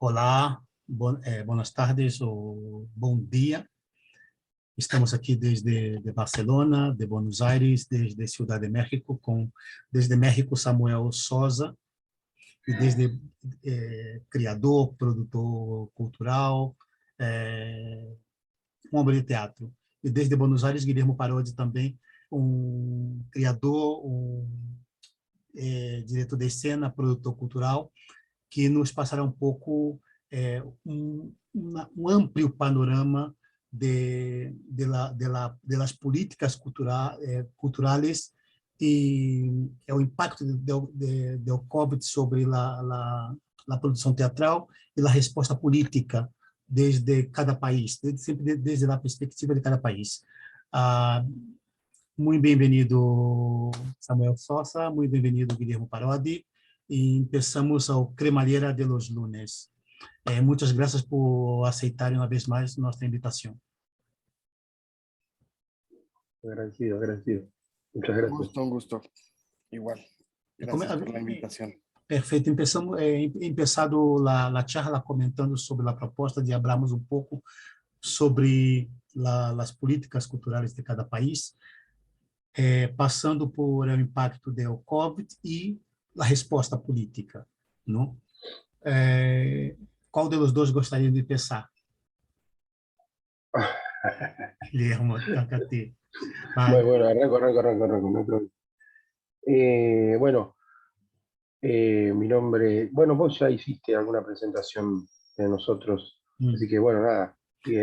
Olá, boas tardes ou bom dia. Estamos aqui desde de Barcelona, de Buenos Aires, desde Ciudad de México, desde México Samuel Sosa, e desde criador, produtor cultural, um homem de teatro. E desde Buenos Aires, Guilherme Parodi também, um criador, diretor de cena, produtor cultural, que nos passará um pouco um amplo panorama de las políticas culturales e o impacto do COVID sobre a produção teatral e a resposta política desde cada país, sempre desde a perspectiva de cada país. Muito bem-vindo, Samuel Sosa, muito bem-vindo, Guilherme Parodi, e empezamos ao Cremalheira de los Lunes. Muitas graças por aceitarem uma vez mais nossa invitação. Agradecido, agradecido. Muchas gracias. Un gusto. Igual. Gracias por la invitación. Perfeito. Empezado a charla comentando sobre a proposta de hablarmos um pouco sobre as políticas culturais de cada país, passando por o impacto do COVID e a resposta política, não? Qual dos dois gostaria de começar? Guillermo, Cacate. Bueno, arranco. Bueno, mi nombre... Bueno, vos ya hiciste alguna presentación de nosotros, así que bueno, nada.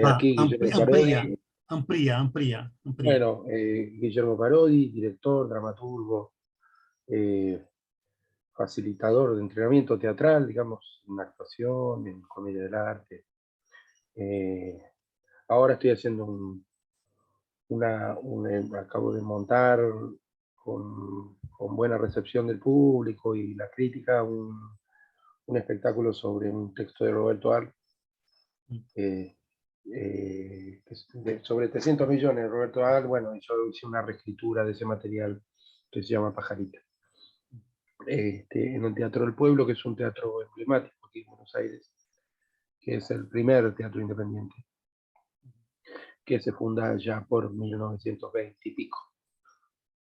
Aquí Guillermo Parodi. Amplia. Bueno, Guillermo Parodi, director, dramaturgo, facilitador de entrenamiento teatral, digamos, en actuación, en comedia del arte. Ahora estoy haciendo acabo de montar con buena recepción del público y la crítica un espectáculo sobre un texto de Roberto Arlt, sobre 300 millones de Roberto Arlt. Bueno, yo hice una reescritura de ese material que se llama Pajarita, en el Teatro del Pueblo, que es un teatro emblemático aquí en Buenos Aires, que es el primer teatro independiente, que se funda ya por 1920 y pico.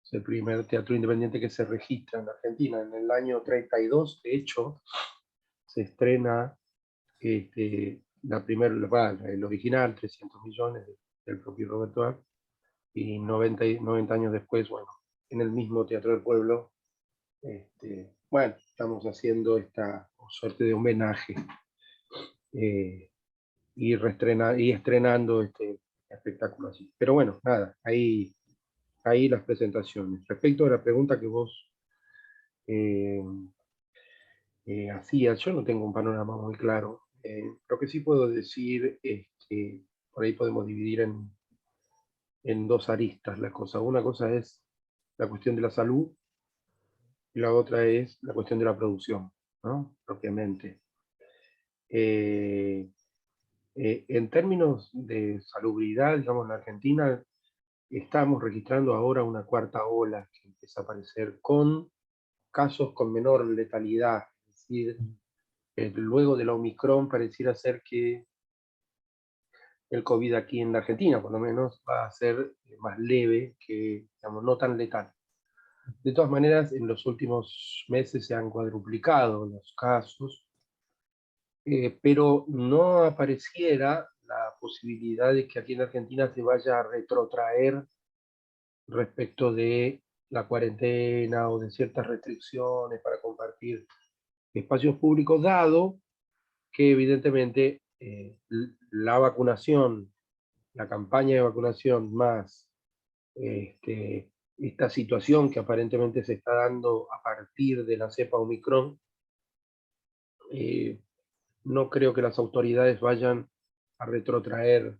Es el primer teatro independiente que se registra en Argentina. En el año 32, de hecho, se estrena el original, 300 millones, del propio Roberto Arlt, y 90 años después, bueno, en el mismo Teatro del Pueblo, bueno, estamos haciendo esta suerte de homenaje y estrenando este espectáculo así. Pero bueno, nada, ahí las presentaciones. Respecto a la pregunta que vos hacías, yo no tengo un panorama muy claro. Lo que sí puedo decir es que por ahí podemos dividir en dos aristas la cosa. Una cosa es la cuestión de la salud y la otra es la cuestión de la producción, ¿no? Propiamente. En términos de salubridad, digamos, en Argentina estamos registrando ahora una cuarta ola que empieza a aparecer con casos con menor letalidad. Es decir, luego de la Omicron pareciera ser que el COVID aquí en la Argentina, por lo menos, va a ser más leve, que, digamos, no tan letal. De todas maneras, en los últimos meses se han cuadruplicado los casos, pero no apareciera la posibilidad de que aquí en Argentina se vaya a retrotraer respecto de la cuarentena o de ciertas restricciones para compartir espacios públicos, dado que evidentemente la vacunación, la campaña de vacunación más esta situación que aparentemente se está dando a partir de la cepa Omicron, no creo que las autoridades vayan a retrotraer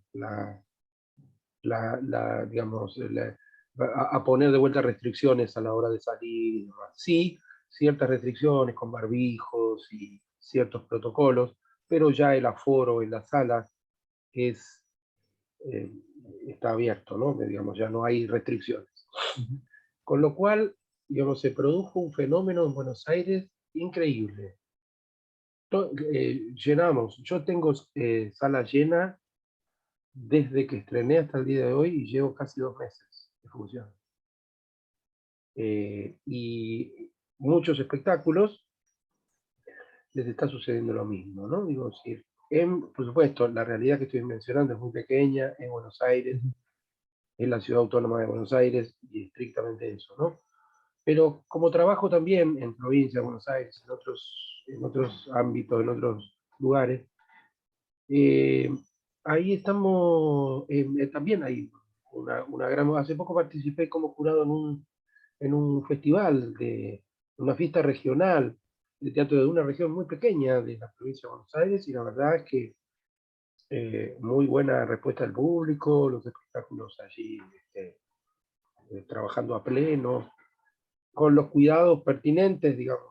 a poner de vuelta restricciones a la hora de salir. Sí, ciertas restricciones con barbijos y ciertos protocolos, pero ya el aforo en las salas está abierto, ¿no? Digamos, ya no hay restricciones. Con lo cual, digamos, se produjo un fenómeno en Buenos Aires increíble. Llenamos. Yo tengo sala llena desde que estrené hasta el día de hoy y llevo casi 2 meses de función. Y muchos espectáculos les está sucediendo lo mismo, ¿no? Digo, sí, por supuesto, la realidad que estoy mencionando es muy pequeña, es Buenos Aires, es la ciudad autónoma de Buenos Aires y estrictamente eso, ¿no? Pero como trabajo también en provincia de Buenos Aires, en otros ámbitos, en otros lugares, ahí estamos, también hay una gran... Hace poco participé como jurado en un festival, de una fiesta regional de teatro de una región muy pequeña de la provincia de Buenos Aires, y la verdad es que muy buena respuesta del público, los espectáculos allí trabajando a pleno, con los cuidados pertinentes, digamos,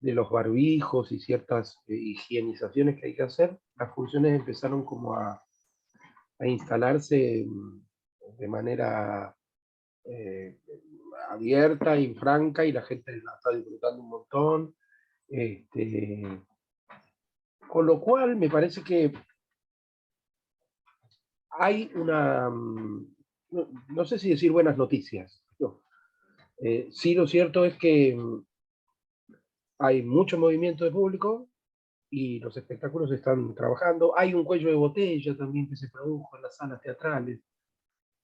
de los barbijos y ciertas higienizaciones que hay que hacer. Las funciones empezaron como a instalarse de manera abierta y franca, y la gente la está disfrutando un montón. Con lo cual me parece que hay una, no sé si decir buenas noticias. No. Sí, lo cierto es que hay mucho movimiento de público y los espectáculos están trabajando. Hay un cuello de botella también que se produjo en las salas teatrales.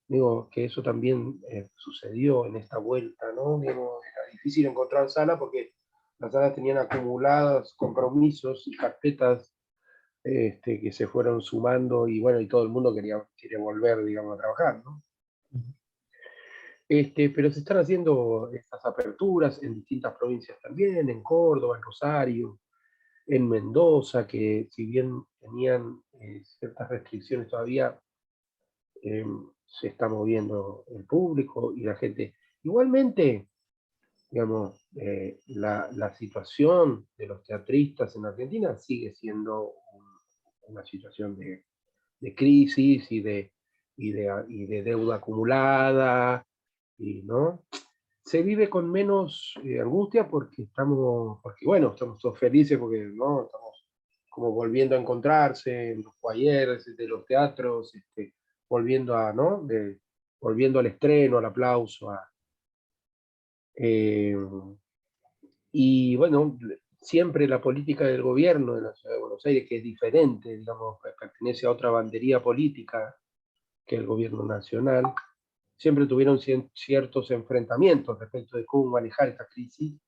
Digo, que eso también sucedió en esta vuelta, ¿no? Digo, era difícil encontrar sala porque las salas tenían acumulados compromisos y carpetas que se fueron sumando, y bueno, y todo el mundo quería volver, digamos, a trabajar, ¿no? Pero se están haciendo estas aperturas en distintas provincias también, en Córdoba, en Rosario, en Mendoza, que si bien tenían ciertas restricciones todavía, se está moviendo el público y la gente. Igualmente, digamos, la situación de los teatristas en Argentina sigue siendo una situación de crisis y de deuda acumulada, y, ¿no? Se vive con menos angustia porque bueno, estamos todos felices porque, ¿no? Estamos como volviendo a encontrarse en los foyers de los teatros, volviendo ¿no? Volviendo al estreno, al aplauso, y bueno, siempre la política del gobierno de la Ciudad de Buenos Aires, que es diferente, digamos, pertenece a otra bandería política que el gobierno nacional, siempre tuvieron ciertos enfrentamientos respecto de cómo manejar esta crisis.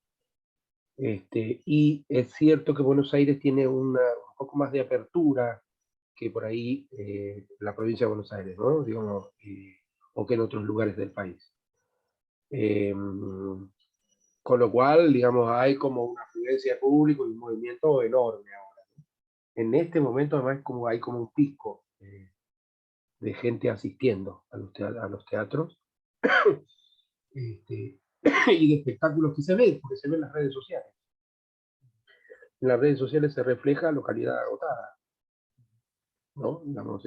Y es cierto que Buenos Aires tiene un poco más de apertura que por ahí la provincia de Buenos Aires, ¿no? Digamos, o que en otros lugares del país. Con lo cual, digamos, hay como una afluencia de público y un movimiento enorme ahora, ¿no? En este momento, además, hay como un pico de gente asistiendo a los teatros y de espectáculos que se ven, porque se ven en las redes sociales. En las redes sociales se refleja localidad agotada, ¿no? Digamos,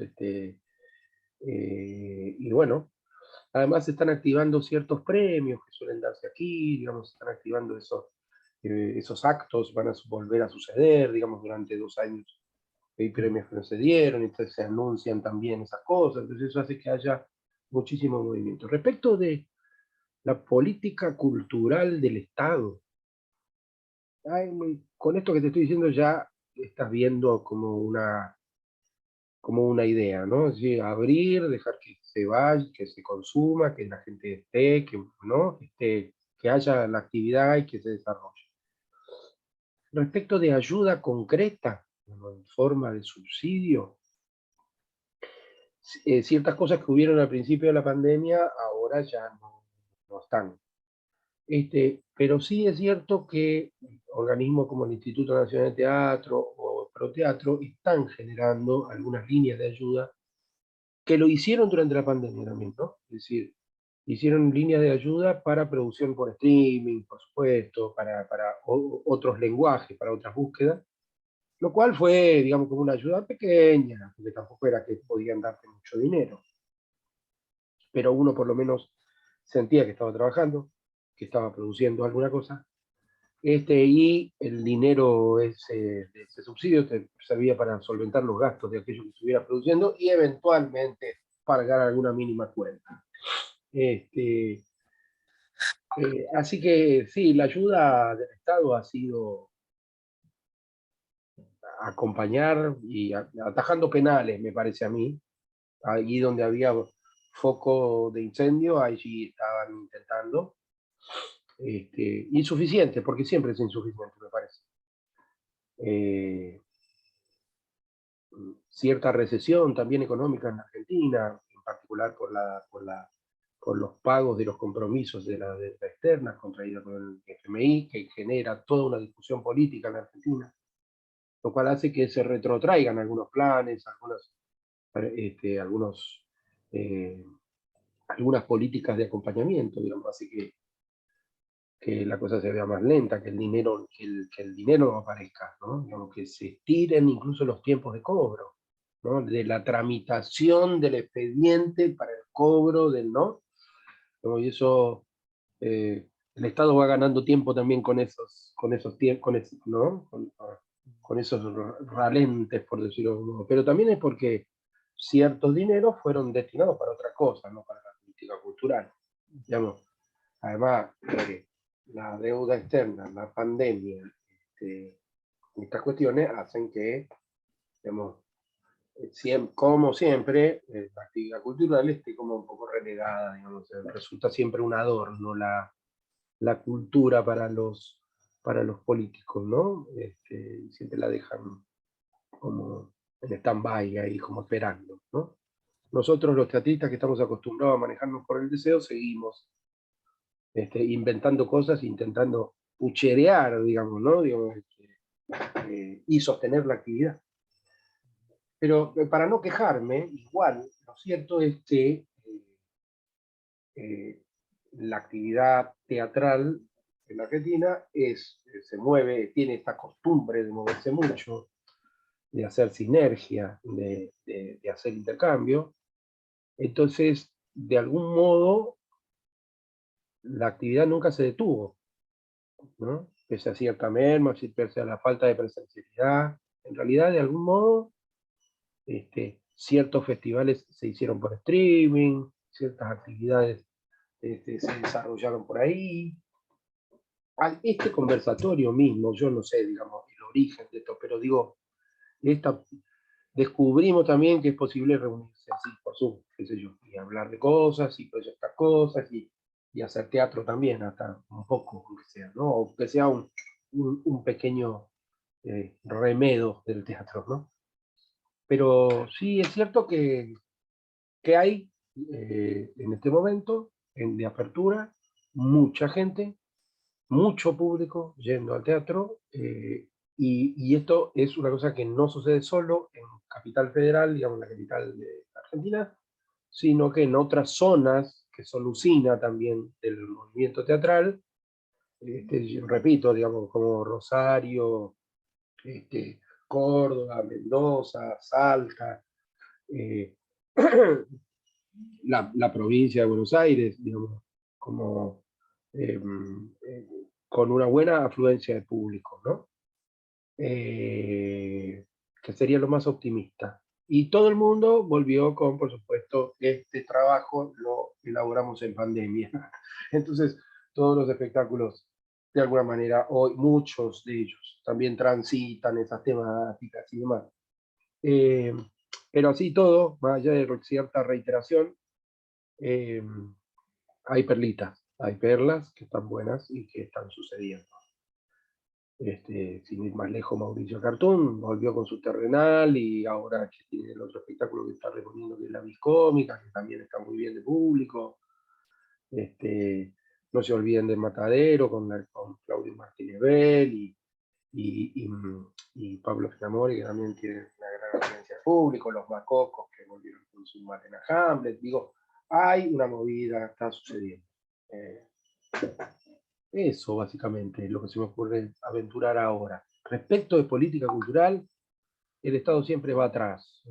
y bueno, además se están activando ciertos premios que suelen darse aquí, digamos, se están activando esos actos, van a volver a suceder, digamos, durante 2 años hay premios que no se dieron, entonces se anuncian también esas cosas, entonces eso hace que haya muchísimo movimiento. Respecto de la política cultural del Estado, con esto que te estoy diciendo ya estás viendo como una idea, ¿no? Es decir, abrir, dejar que se vaya, que se consuma, que la gente esté, ¿no? Que haya la actividad y que se desarrolle. Respecto de ayuda concreta, en forma de subsidio, ciertas cosas que hubieron al principio de la pandemia ahora ya no están. Pero sí es cierto que organismos como el Instituto Nacional de Teatro o Proteatro están generando algunas líneas de ayuda que lo hicieron durante la pandemia también, ¿no? Es decir, hicieron líneas de ayuda para producción por streaming, por supuesto, para otros lenguajes, para otras búsquedas, lo cual fue, digamos, como una ayuda pequeña, porque tampoco era que podían darte mucho dinero, pero uno por lo menos sentía que estaba trabajando, que estaba produciendo alguna cosa, Y el dinero, ese subsidio, servía para solventar los gastos de aquello que estuviera produciendo y eventualmente pagar alguna mínima cuenta. Así que sí, la ayuda del Estado ha sido acompañar y atajando penales, me parece a mí. Allí donde había foco de incendio, allí estaban intentando. Insuficiente, porque siempre es insuficiente, me parece. Cierta recesión también económica en Argentina, en particular por los pagos de los compromisos de la deuda externa contraída con el FMI, que genera toda una discusión política en Argentina, lo cual hace que se retrotraigan algunos planes, algunas políticas de acompañamiento, digamos, así que la cosa se vea más lenta, que el dinero no aparezca, ¿no? Digamos, que se estiren incluso los tiempos de cobro, ¿no? De la tramitación del expediente para el cobro del, ¿no? Y eso, el Estado va ganando tiempo también con esos ¿no? Con esos ralentes, por decirlo de algún modo. Pero también es porque ciertos dineros fueron destinados para otra cosa, no para la política cultural. Digamos, además, la deuda externa, la pandemia, estas cuestiones hacen que, digamos, como siempre, la actividad cultural esté como un poco relegada, digamos, resulta siempre un adorno la cultura para los políticos, ¿no? Siempre la dejan como en stand-by ahí, como esperando, ¿no? Nosotros los teatristas que estamos acostumbrados a manejarnos por el deseo, seguimos inventando cosas, intentando pucherear, digamos, ¿no? Digamos, y sostener la actividad. Pero para no quejarme, igual, lo cierto es que la actividad teatral en Argentina se mueve, tiene esta costumbre de moverse mucho, de hacer sinergia, de hacer intercambio. Entonces, de algún modo, la actividad nunca se detuvo, ¿no? Pese a cierta merma, pese a la falta de presencialidad. En realidad, de algún modo, ciertos festivales se hicieron por streaming, ciertas actividades se desarrollaron por ahí. Este conversatorio mismo, yo no sé, digamos, el origen de esto, pero digo, descubrimos también que es posible reunirse así por Zoom, qué sé yo, y hablar de cosas, y proyectar cosas, y hacer teatro también, hasta un poco, aunque sea, ¿no? O que sea un pequeño remedo del teatro, ¿no? Pero sí es cierto que hay en este momento, de apertura, mucha gente, mucho público yendo al teatro, y esto es una cosa que no sucede solo en Capital Federal, digamos, la capital de Argentina, sino que en otras zonas que son usina también del movimiento teatral, repito, digamos, como Rosario, Córdoba, Mendoza, Salta, la provincia de Buenos Aires, digamos, como con una buena afluencia de público, ¿no? Que sería lo más optimista. Y todo el mundo volvió con, por supuesto, este trabajo lo elaboramos en pandemia. Entonces, todos los espectáculos, de alguna manera, hoy muchos de ellos también transitan esas temáticas y demás. Pero así todo, más allá de cierta reiteración, hay perlitas, hay perlas que están buenas y que están sucediendo. Sin ir más lejos, Mauricio Cartún volvió con su Terrenal y ahora tiene el otro espectáculo que está reponiendo, que es La Viscómica, que también está muy bien de público. No se olviden de Matadero con Claudio Martínez Bell y Pablo Finamori, que también tiene una gran afluencia de público, los Macocos que volvieron con su Marena Hamlet. Digo, hay una movida, está sucediendo. Eso básicamente es lo que se me ocurre aventurar ahora. Respecto de política cultural, el Estado siempre va atrás,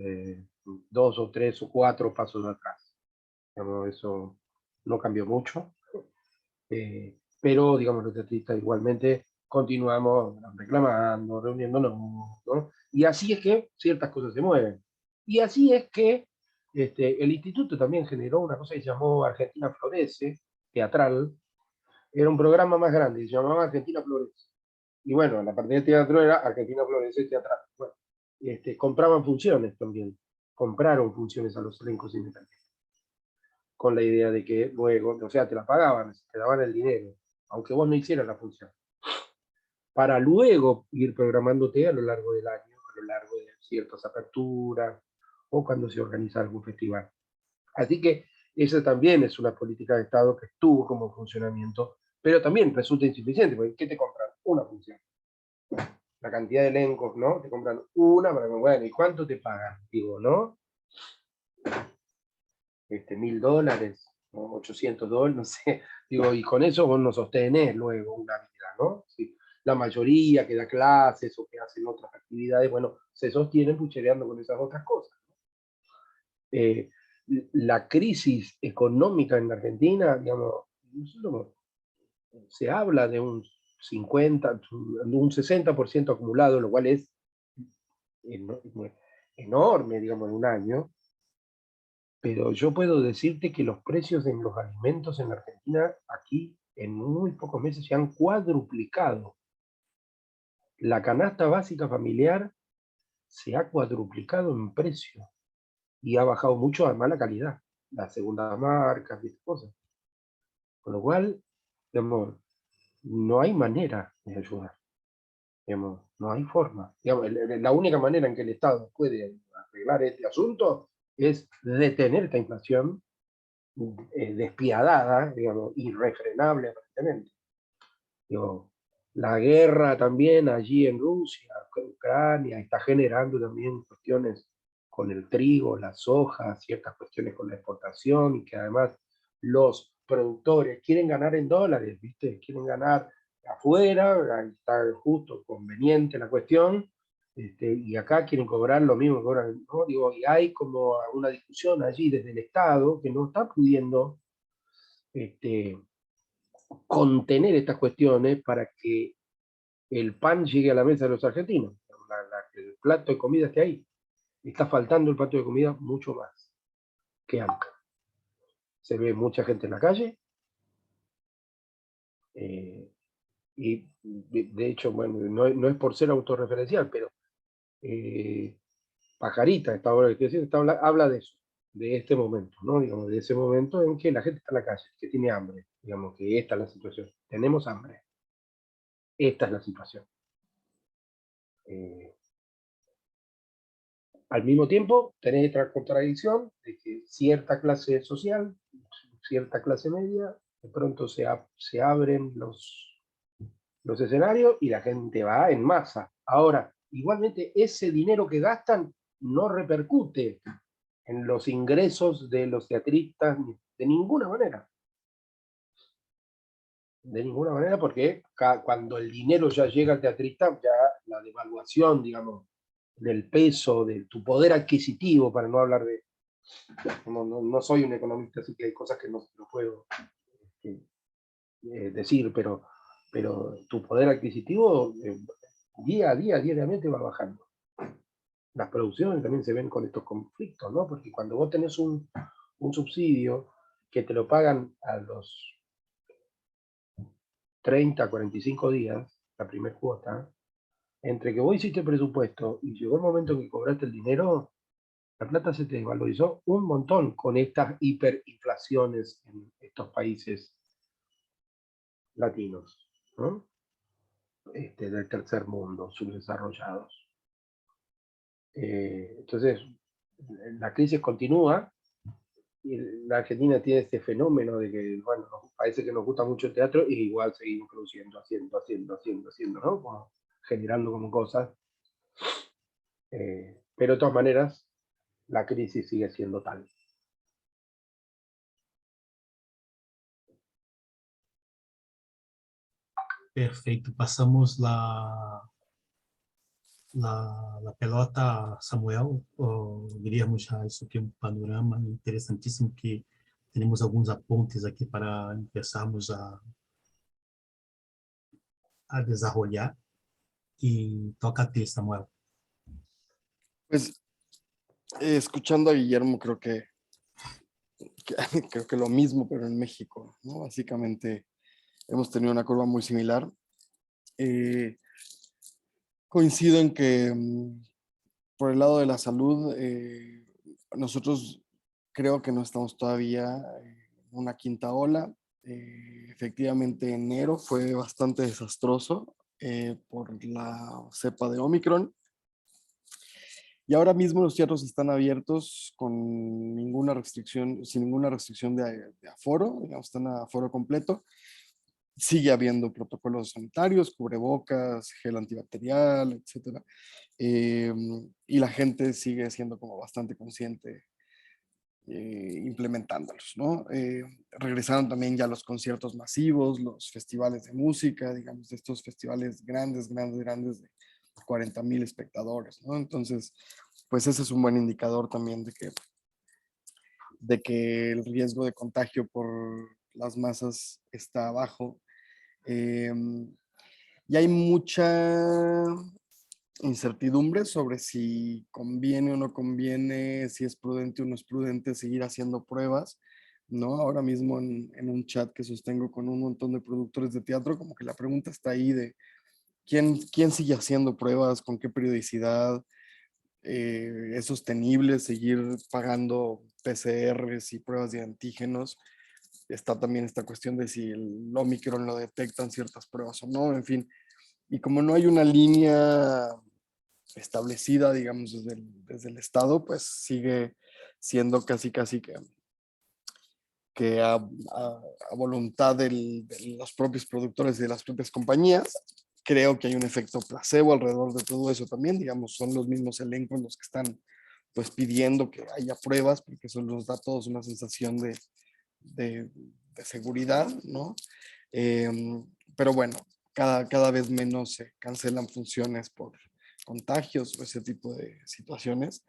2 o 3 o 4 pasos atrás. Digamos, eso no cambió mucho, pero digamos, los teatristas igualmente continuamos reclamando, reuniéndonos, ¿no? Y así es que ciertas cosas se mueven. Y así es que el instituto también generó una cosa que se llamó Argentina Florece, teatral. Era un programa más grande, se llamaba Argentina Florece. Y bueno, la parte de teatro era Argentina Florece teatral. Bueno, compraban funciones también. Compraron funciones a los elencos independientes. Con la idea de que luego, o sea, te la pagaban, te daban el dinero, aunque vos no hicieras la función, para luego ir programándote a lo largo del año, a lo largo de ciertas aperturas, o cuando se organiza algún festival. Así que esa también es una política de Estado que estuvo como funcionamiento, pero también resulta insuficiente, porque ¿qué te compran? Una función. La cantidad de elencos, ¿no? Te compran una, para bueno, ¿y cuánto te pagan? Digo, ¿no? $1.000, ¿no? $800, no sé. Digo, y con eso vos no sostenés luego una vida, ¿no? Sí. La mayoría que da clases o que hacen otras actividades, bueno, se sostienen puchereando con esas otras cosas. La crisis económica en la Argentina, digamos, se habla de un 50, de un 60% acumulado, lo cual es enorme, digamos, en un año. Pero yo puedo decirte que los precios en los alimentos en la Argentina, aquí, en muy pocos meses, se han cuadruplicado. La canasta básica familiar se ha cuadruplicado en precio y ha bajado mucho a mala calidad, las segundas marcas y estas cosas. Con lo cual, digamos, no hay manera de ayudar. Digamos, no hay forma. Digamos, la única manera en que el Estado puede arreglar este asunto es detener esta inflación despiadada, digamos, irrefrenable aparentemente. Digo, la guerra también allí en Rusia, Ucrania, está generando también cuestiones con el trigo, la soja, ciertas cuestiones con la exportación y que además los productores quieren ganar en dólares, ¿viste? Quieren ganar afuera, ahí está justo, conveniente la cuestión, y acá quieren cobrar lo mismo que cobran, ¿no? Digo, y hay como una discusión allí desde el Estado que no está pudiendo contener estas cuestiones para que el pan llegue a la mesa de los argentinos. El plato de comida que hay, está faltando el plato de comida mucho más que antes. Se ve mucha gente en la calle, y de hecho, bueno, no es por ser autorreferencial, pero Pajarita, esta hora que estoy diciendo, habla de eso, de este momento, ¿no? Digamos, de ese momento en que la gente está en la calle, que tiene hambre, digamos que esta es la situación. Tenemos hambre. Esta es la situación. Al mismo tiempo, tenés esta contradicción de que cierta clase social, cierta clase media, de pronto se abren los escenarios y la gente va en masa. Ahora, igualmente, ese dinero que gastan no repercute en los ingresos de los teatristas de ninguna manera. De ninguna manera, porque cuando el dinero ya llega al teatrista, ya la devaluación, digamos, del peso, de tu poder adquisitivo, para no hablar de... No soy un economista, así que hay cosas que no puedo decir, pero tu poder adquisitivo día a día, diariamente va bajando. Las producciones también se ven con estos conflictos, ¿no? Porque cuando vos tenés un subsidio que te lo pagan a los 30, 45 días, la primera cuota, entre que vos hiciste el presupuesto y llegó el momento en que cobraste el dinero, la plata se te desvalorizó un montón con estas hiperinflaciones en estos países latinos, ¿no? Del tercer mundo, subdesarrollados. Entonces, la crisis continúa y la Argentina tiene este fenómeno de que, bueno, parece que nos gusta mucho el teatro y igual seguimos produciendo, haciendo, ¿no? Como generando como cosas. Pero de todas maneras, la crisis sigue siendo tal. Perfeito. Passamos la pelota a Samuel. Diríamos já isso aqui um panorama interessantíssimo que temos alguns apontes aqui para começarmos a a desarrollar. Y toca a ti, Samuel. Pues escuchando a Guillermo, creo que creo que lo mismo, pero en México, ¿no? Básicamente hemos tenido una curva muy similar. Coincido en que por el lado de la salud, nosotros creo que no estamos todavía en una quinta ola. Efectivamente, enero fue bastante desastroso por la cepa de Omicron. Y ahora mismo los teatros están abiertos con ninguna restricción, sin ninguna restricción de aforo, digamos, están a aforo completo. Sigue habiendo protocolos sanitarios, cubrebocas, gel antibacterial, etcétera. Y la gente sigue siendo como bastante consciente implementándolos, ¿no? Regresaron también ya los conciertos masivos, los festivales de música, digamos, de estos festivales grandes de 40,000 espectadores, ¿no? Entonces, pues ese es un buen indicador también de que el riesgo de contagio por las masas está bajo. Y hay mucha incertidumbre sobre si conviene o no conviene, si es prudente o no es prudente seguir haciendo pruebas, ¿no? Ahora mismo en un chat que sostengo con un montón de productores de teatro, como que la pregunta está ahí de quién sigue haciendo pruebas, con qué periodicidad, es sostenible seguir pagando PCRs y pruebas de antígenos. Está también esta cuestión de si el Omicron lo detectan ciertas pruebas o no, en fin. Y como no hay una línea establecida, digamos, desde el Estado, pues sigue siendo casi que a voluntad de los propios productores y de las propias compañías. Creo que hay un efecto placebo alrededor de todo eso también, digamos, son los mismos elencos los que están pues pidiendo que haya pruebas, porque eso nos da a todos una sensación de seguridad, ¿no? Pero bueno, cada vez menos se cancelan funciones por contagios o ese tipo de situaciones.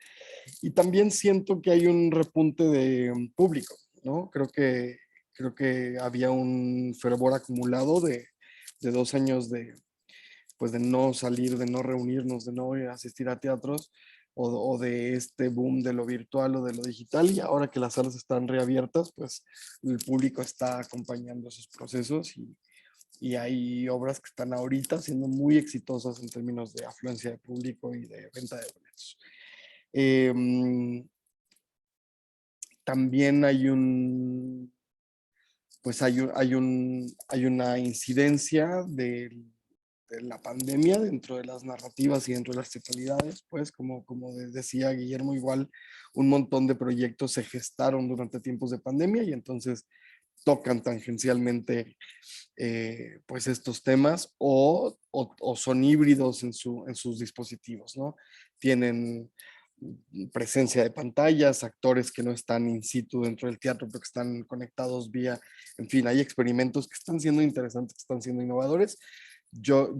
Y también siento que hay un repunte de público, ¿no? Creo que había un fervor acumulado de 2 años pues de no salir, de no reunirnos, de no asistir a teatros, o de este boom de lo virtual o de lo digital, y ahora que las salas están reabiertas, pues el público está acompañando esos procesos y hay obras que están ahorita siendo muy exitosas en términos de afluencia de público y de venta de boletos. También hay una incidencia de la pandemia dentro de las narrativas y dentro de las teatralidades, pues como decía Guillermo, igual un montón de proyectos se gestaron durante tiempos de pandemia y entonces tocan tangencialmente pues estos temas o son híbridos en sus dispositivos, ¿no? Tienen presencia de pantallas, actores que no están in situ dentro del teatro, pero que están conectados vía, en fin, hay experimentos que están siendo interesantes, que están siendo innovadores. Yo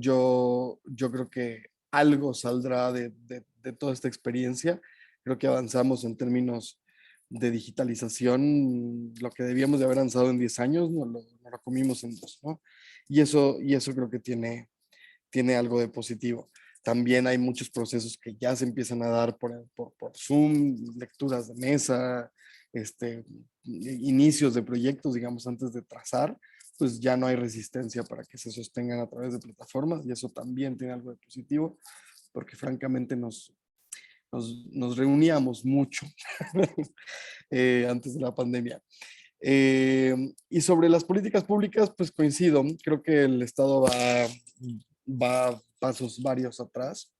creo que algo saldrá de toda esta experiencia. Creo que avanzamos en términos de digitalización, lo que debíamos de haber avanzado en 10 años, no lo comimos en 2, ¿no? Y eso creo que tiene algo de positivo. También hay muchos procesos que ya se empiezan a dar por Zoom, lecturas de mesa, inicios de proyectos, digamos, antes de trazar, pues ya no hay resistencia para que se sostengan a través de plataformas y eso también tiene algo de positivo, porque francamente nos reuníamos mucho antes de la pandemia. Y sobre las políticas públicas, pues coincido, creo que el Estado va pasos varios atrás.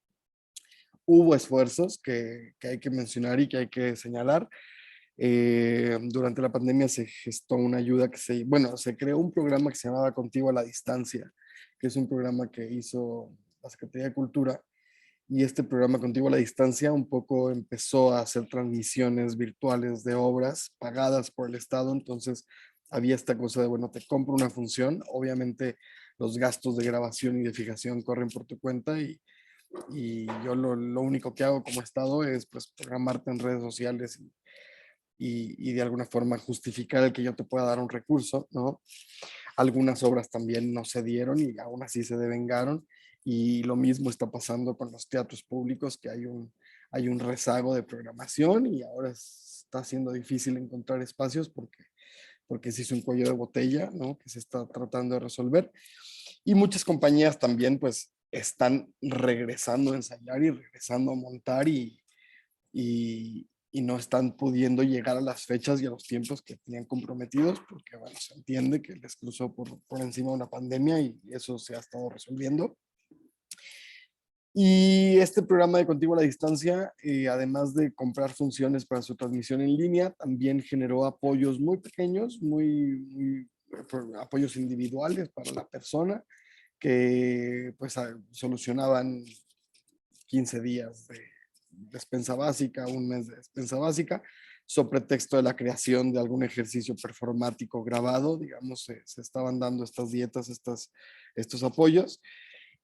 Hubo esfuerzos que hay que mencionar y que hay que señalar. Durante la pandemia se gestó una ayuda se creó un programa que se llamaba Contigo a la Distancia, que es un programa que hizo la Secretaría de Cultura, y este programa Contigo a la Distancia un poco empezó a hacer transmisiones virtuales de obras pagadas por el Estado, entonces había esta cosa de, bueno, te compro una función, obviamente los gastos de grabación y de fijación corren por tu cuenta y yo lo único que hago como Estado es pues programarte en redes sociales y de alguna forma justificar el que yo te pueda dar un recurso, ¿no? Algunas obras también no se dieron y aún así se devengaron. Y lo mismo está pasando con los teatros públicos, que hay un rezago de programación y ahora está siendo difícil encontrar espacios porque se hizo un cuello de botella, ¿no? Que se está tratando de resolver. Y muchas compañías también pues están regresando a ensayar y regresando a montar y no están pudiendo llegar a las fechas y a los tiempos que tenían comprometidos porque, bueno, se entiende que les cruzó por encima una pandemia y eso se ha estado resolviendo. Y este programa de Contigo a la Distancia, además de comprar funciones para su transmisión en línea, también generó apoyos muy pequeños, apoyos individuales para la persona que pues solucionaban 15 días de despensa básica, un mes de despensa básica, sobre pretexto de la creación de algún ejercicio performático grabado, digamos, se estaban dando estas dietas, estos apoyos.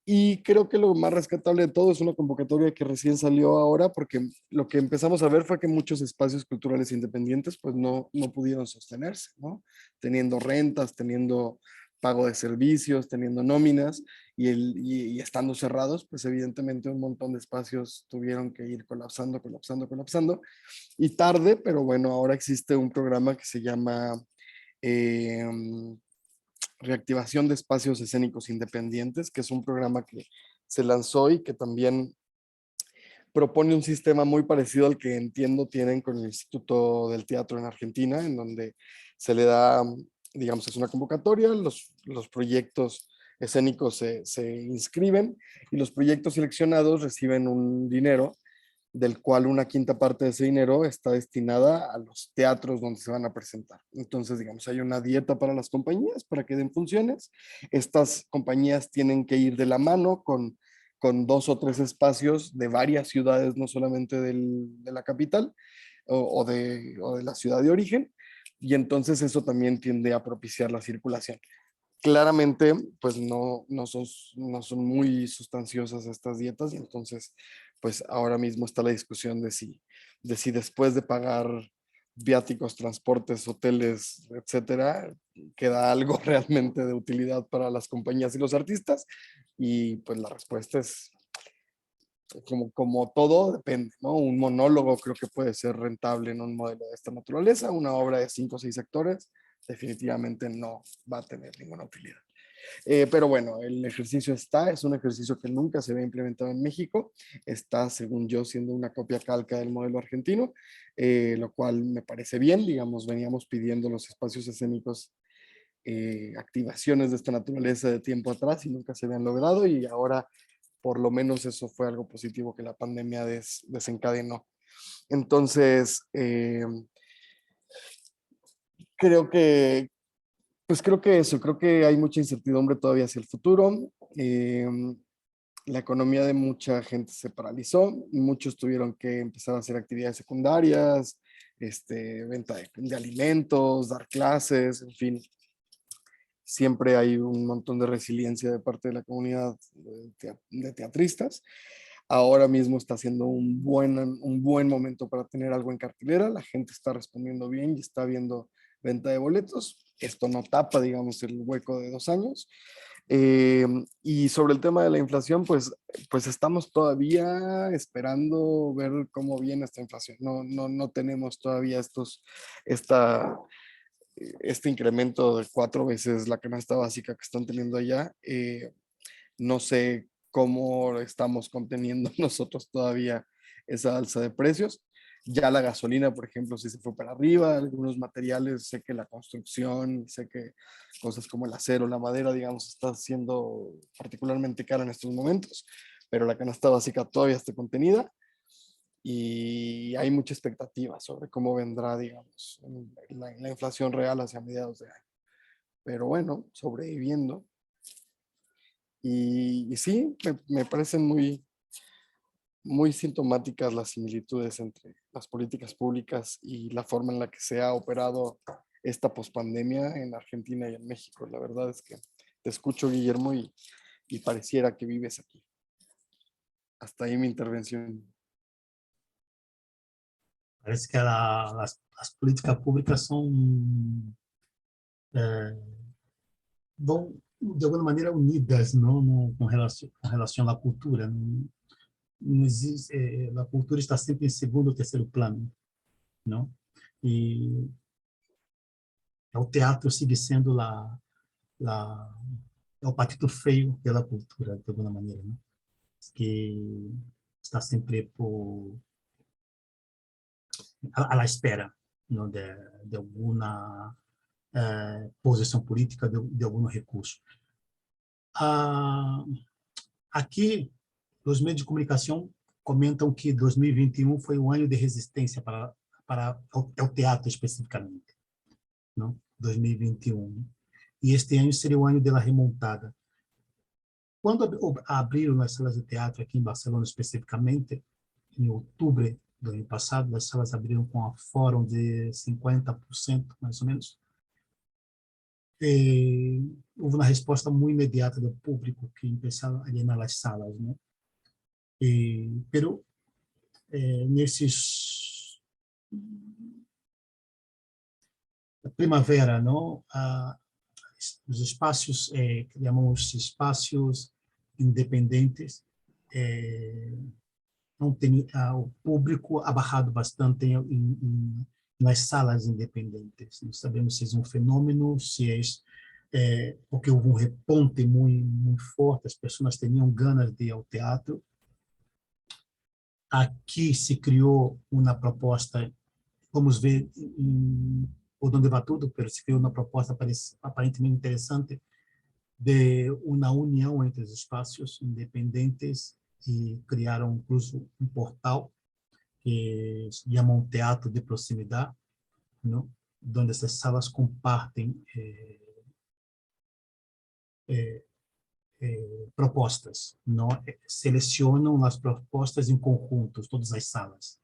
Y creo que lo más rescatable de todo es una convocatoria que recién salió ahora, porque lo que empezamos a ver fue que muchos espacios culturales independientes pues no pudieron sostenerse, ¿no? Teniendo rentas, teniendo pago de servicios, teniendo nóminas y estando cerrados, pues evidentemente un montón de espacios tuvieron que ir colapsando, colapsando, colapsando. Y tarde, pero bueno, ahora existe un programa que se llama eh, Reactivación de Espacios Escénicos Independientes, que es un programa que se lanzó y que también propone un sistema muy parecido al que entiendo tienen con el Instituto del Teatro en Argentina, en donde se le da, digamos, es una convocatoria, los proyectos escénicos se inscriben y los proyectos seleccionados reciben un dinero del cual una quinta parte de ese dinero está destinada a los teatros donde se van a presentar. Entonces, digamos, hay una dieta para las compañías para que den funciones. Estas compañías tienen que ir de la mano con 2 o 3 espacios de varias ciudades, no solamente de la capital o de la ciudad de origen, y entonces eso también tiende a propiciar la circulación. Claramente, pues no son muy sustanciosas estas dietas y entonces, pues ahora mismo está la discusión de si después de pagar viáticos, transportes, hoteles, etcétera, queda algo realmente de utilidad para las compañías y los artistas. Y pues la respuesta es, como todo, depende, ¿no? Un monólogo creo que puede ser rentable en un modelo de esta naturaleza. Una obra de 5 o 6 actores definitivamente no va a tener ninguna utilidad. Pero bueno, el ejercicio es un ejercicio que nunca se había implementado en México, está, según yo, siendo una copia calca del modelo argentino, lo cual me parece bien, digamos, veníamos pidiendo los espacios escénicos, activaciones de esta naturaleza de tiempo atrás y nunca se habían logrado y ahora por lo menos eso fue algo positivo que la pandemia desencadenó. Entonces, creo que, creo que hay mucha incertidumbre todavía hacia el futuro. La economía de mucha gente se paralizó, muchos tuvieron que empezar a hacer actividades secundarias, venta de alimentos, dar clases, en fin. Siempre hay un montón de resiliencia de parte de la comunidad de teatristas. Ahora mismo está siendo un buen momento para tener algo en cartelera. La gente está respondiendo bien y está viendo venta de boletos. Esto no tapa, digamos, el hueco de 2 años. Y sobre el tema de la inflación, pues estamos todavía esperando ver cómo viene esta inflación. No tenemos todavía este incremento de 4 veces la canasta básica que están teniendo allá. No sé cómo estamos conteniendo nosotros todavía esa alza de precios. Ya la gasolina, por ejemplo, sí se fue para arriba, algunos materiales, sé que la construcción, sé que cosas como el acero, la madera, digamos, está siendo particularmente cara en estos momentos, pero la canasta básica todavía está contenida y hay mucha expectativa sobre cómo vendrá, digamos, la inflación real hacia mediados de año. Pero bueno, sobreviviendo. Y sí, me parecen muy sintomáticas las similitudes entre las políticas públicas y la forma en la que se ha operado esta pospandemia en Argentina y en México. La verdad es que te escucho, Guillermo, y pareciera que vives aquí. Hasta ahí mi intervención. Parece que las políticas públicas son vão, de alguma maneira, unidas, não, com relação à cultura. Não, não existe, a cultura está sempre em segundo ou terceiro plano, não? E o teatro sigue sendo lá é o patito feio pela cultura, de alguma maneira, né? Que está sempre à espera, não, de alguma posição política, de algum recurso. Ah, aqui, os meios de comunicação comentam que 2021 foi um ano de resistência para o teatro especificamente, não? 2021. E este ano seria o ano da remontada. Quando abriram as salas de teatro aqui em Barcelona especificamente, em outubro do ano passado, as salas abriram com a fórum de 50%, mais ou menos. E houve uma resposta muito imediata do público que começaram a llenar as salas, né? Pero nesses primavera, não? Os espaços, que chamamos espaços independentes, não tem, o público ha bajado bastante nas salas independentes. Não sabemos se é um fenômeno, se é porque houve um reponte muito forte, as pessoas tinham ganas de ir ao teatro. Aqui se criou uma proposta, vamos ver por onde vai tudo, mas se criou uma proposta aparentemente interessante de uma união entre os espaços independentes e criaram incluso um portal que se chama um teatro de proximidade, não? Onde essas salas compartem propostas, não? Selecionam as propostas em conjuntos, todas as salas,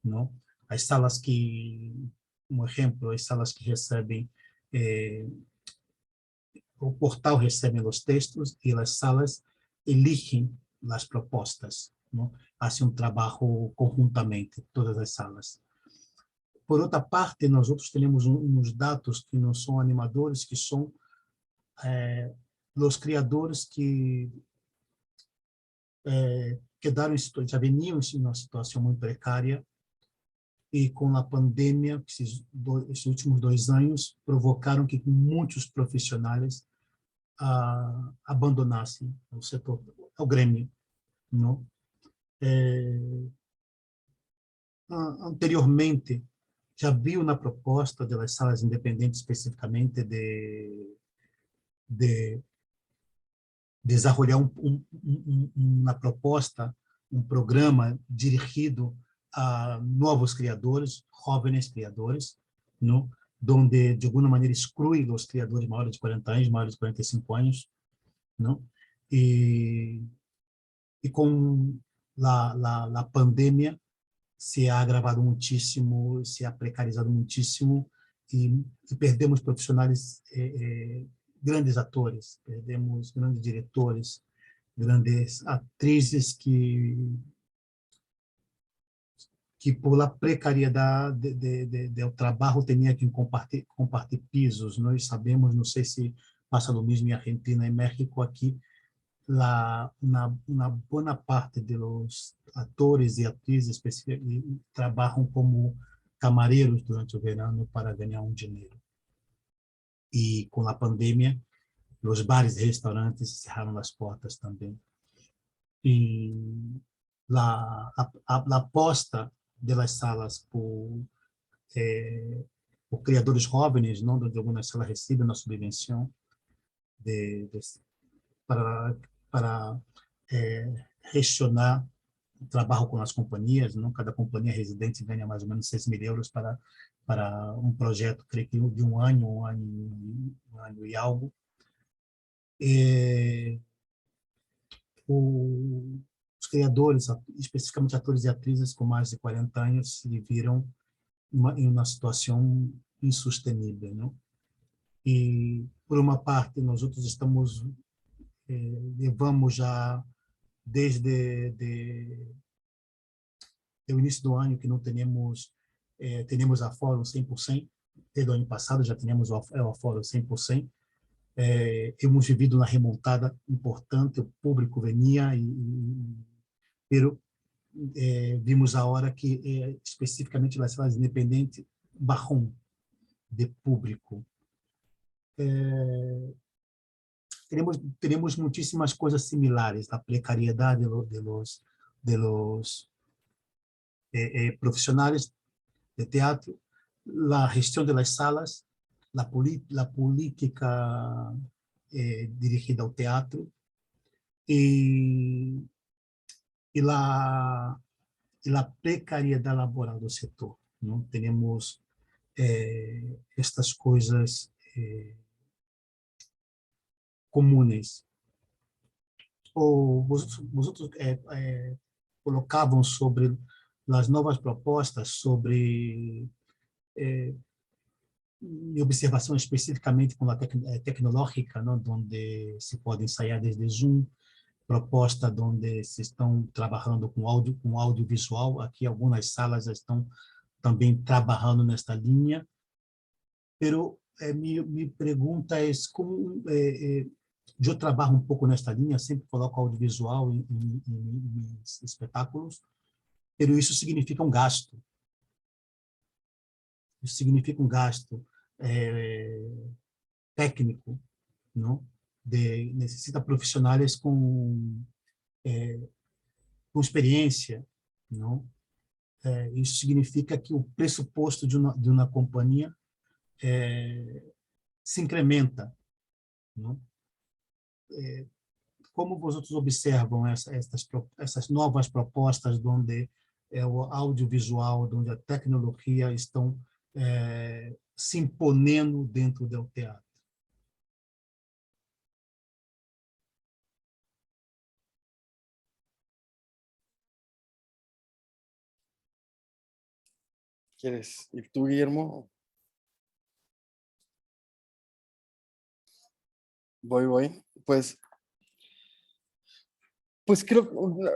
não? As salas que, um exemplo, as salas que recebem o portal recebe os textos e as salas eligem as propostas, não? Fazem um trabalho conjuntamente, todas as salas. Por outra parte, nós outros temos uns dados que não são animadores, que são os criadores que quedaram já veniam em uma situação muito precária e com a pandemia, esses últimos 2 anos, provocaram que muitos profissionais abandonassem o setor, o grêmio, não? Anteriormente, já viu na proposta das salas independentes especificamente de desenvolver uma proposta, um programa dirigido a novos criadores, jovens criadores, não? Onde, de alguma maneira, exclui os criadores maiores de 40 anos, maiores de 45 anos, não? E com a pandemia, se ha agravado muitíssimo, se ha precarizado muitíssimo e perdemos profissionais, grandes atores, perdemos grandes diretores, grandes atrizes que por la precariedade do trabalho tinha que compartilhar pisos. Nós sabemos, não sei se passa do mesmo em Argentina e México, aqui una buena parte de los atores e atrizes trabalham como camareiros durante o verão para ganhar dinheiro. E com a pandemia, os bares e restaurantes cerraram as portas também. E a aposta das salas por criadores jovens, não, de algumas salas recebem uma subvenção para gestionar o trabalho com as companhias, não? Cada companhia residente ganha mais ou menos 6.000 euros para um projeto, creio que de um ano e algo. Os criadores, especificamente atores e atrizes com mais de 40 anos, se viram em uma situação insustenível, não? E, por uma parte, nós outros levamos já desde o início do ano que não temos a fórum 100%, desde o ano passado já tínhamos o fórum 100%, hemos vivido uma remontada importante, o público venia, pero vimos agora que, especificamente nas salas independentes, bajão de público. Teremos muitíssimas coisas similares, a precariedade de los profissionais de teatro, a gestão das salas, a política dirigida ao teatro e a precariedade laboral do setor. Não temos estas coisas comunes. Ou vosotros colocavam sobre as novas propostas, sobre minha observação especificamente com a tecnológica, não? Onde se pode ensaiar desde Zoom, proposta onde se estão trabalhando com audiovisual. Aqui algumas salas estão também trabalhando nesta linha. Pero minha pergunta é como eu trabalho um pouco nesta linha, sempre coloco audiovisual em espetáculos, pero isso significa um gasto. Isso significa um gasto técnico, não? Necessita profissionais com experiência, não? Isso significa que o pressuposto de uma companhia se incrementa, não? Como vocês observam essas novas propostas, onde o audiovisual, onde a tecnologia estão se imponendo dentro do teatro? ¿Quieres ir tú, Guillermo? Voy. Pues creo,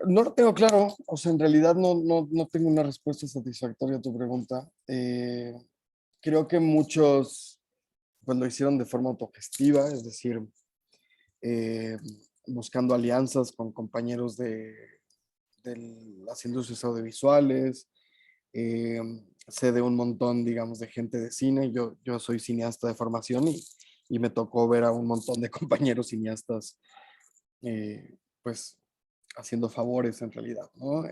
no lo tengo claro, o sea, en realidad no tengo una respuesta satisfactoria a tu pregunta. Creo que muchos pues lo hicieron de forma autogestiva, es decir, buscando alianzas con compañeros de las industrias audiovisuales. Sé de un montón, digamos, de gente de cine. Yo soy cineasta de formación y me tocó ver a un montón de compañeros cineastas, pues, haciendo favores en realidad, ¿no?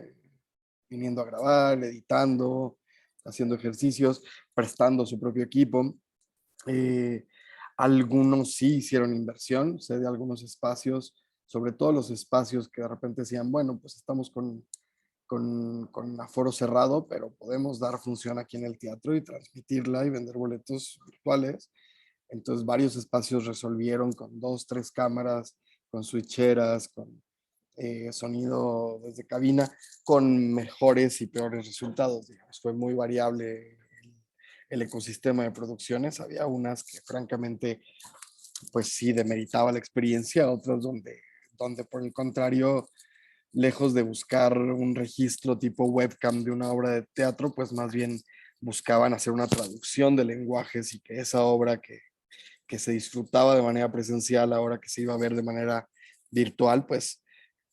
Viniendo a grabar, editando, haciendo ejercicios, prestando su propio equipo. Algunos sí hicieron inversión, sé de algunos espacios, sobre todo los espacios que de repente decían, bueno, pues estamos con aforo cerrado, pero podemos dar función aquí en el teatro y transmitirla y vender boletos virtuales. Entonces varios espacios resolvieron con 2, 3 cámaras, con switcheras, con sonido desde cabina, con mejores y peores resultados, digamos. Fue muy variable el ecosistema de producciones. Había unas que francamente, pues sí, demeritaba la experiencia, otras donde por el contrario, lejos de buscar un registro tipo webcam de una obra de teatro, pues más bien buscaban hacer una traducción de lenguajes y que esa obra que se disfrutaba de manera presencial, ahora que se iba a ver de manera virtual, pues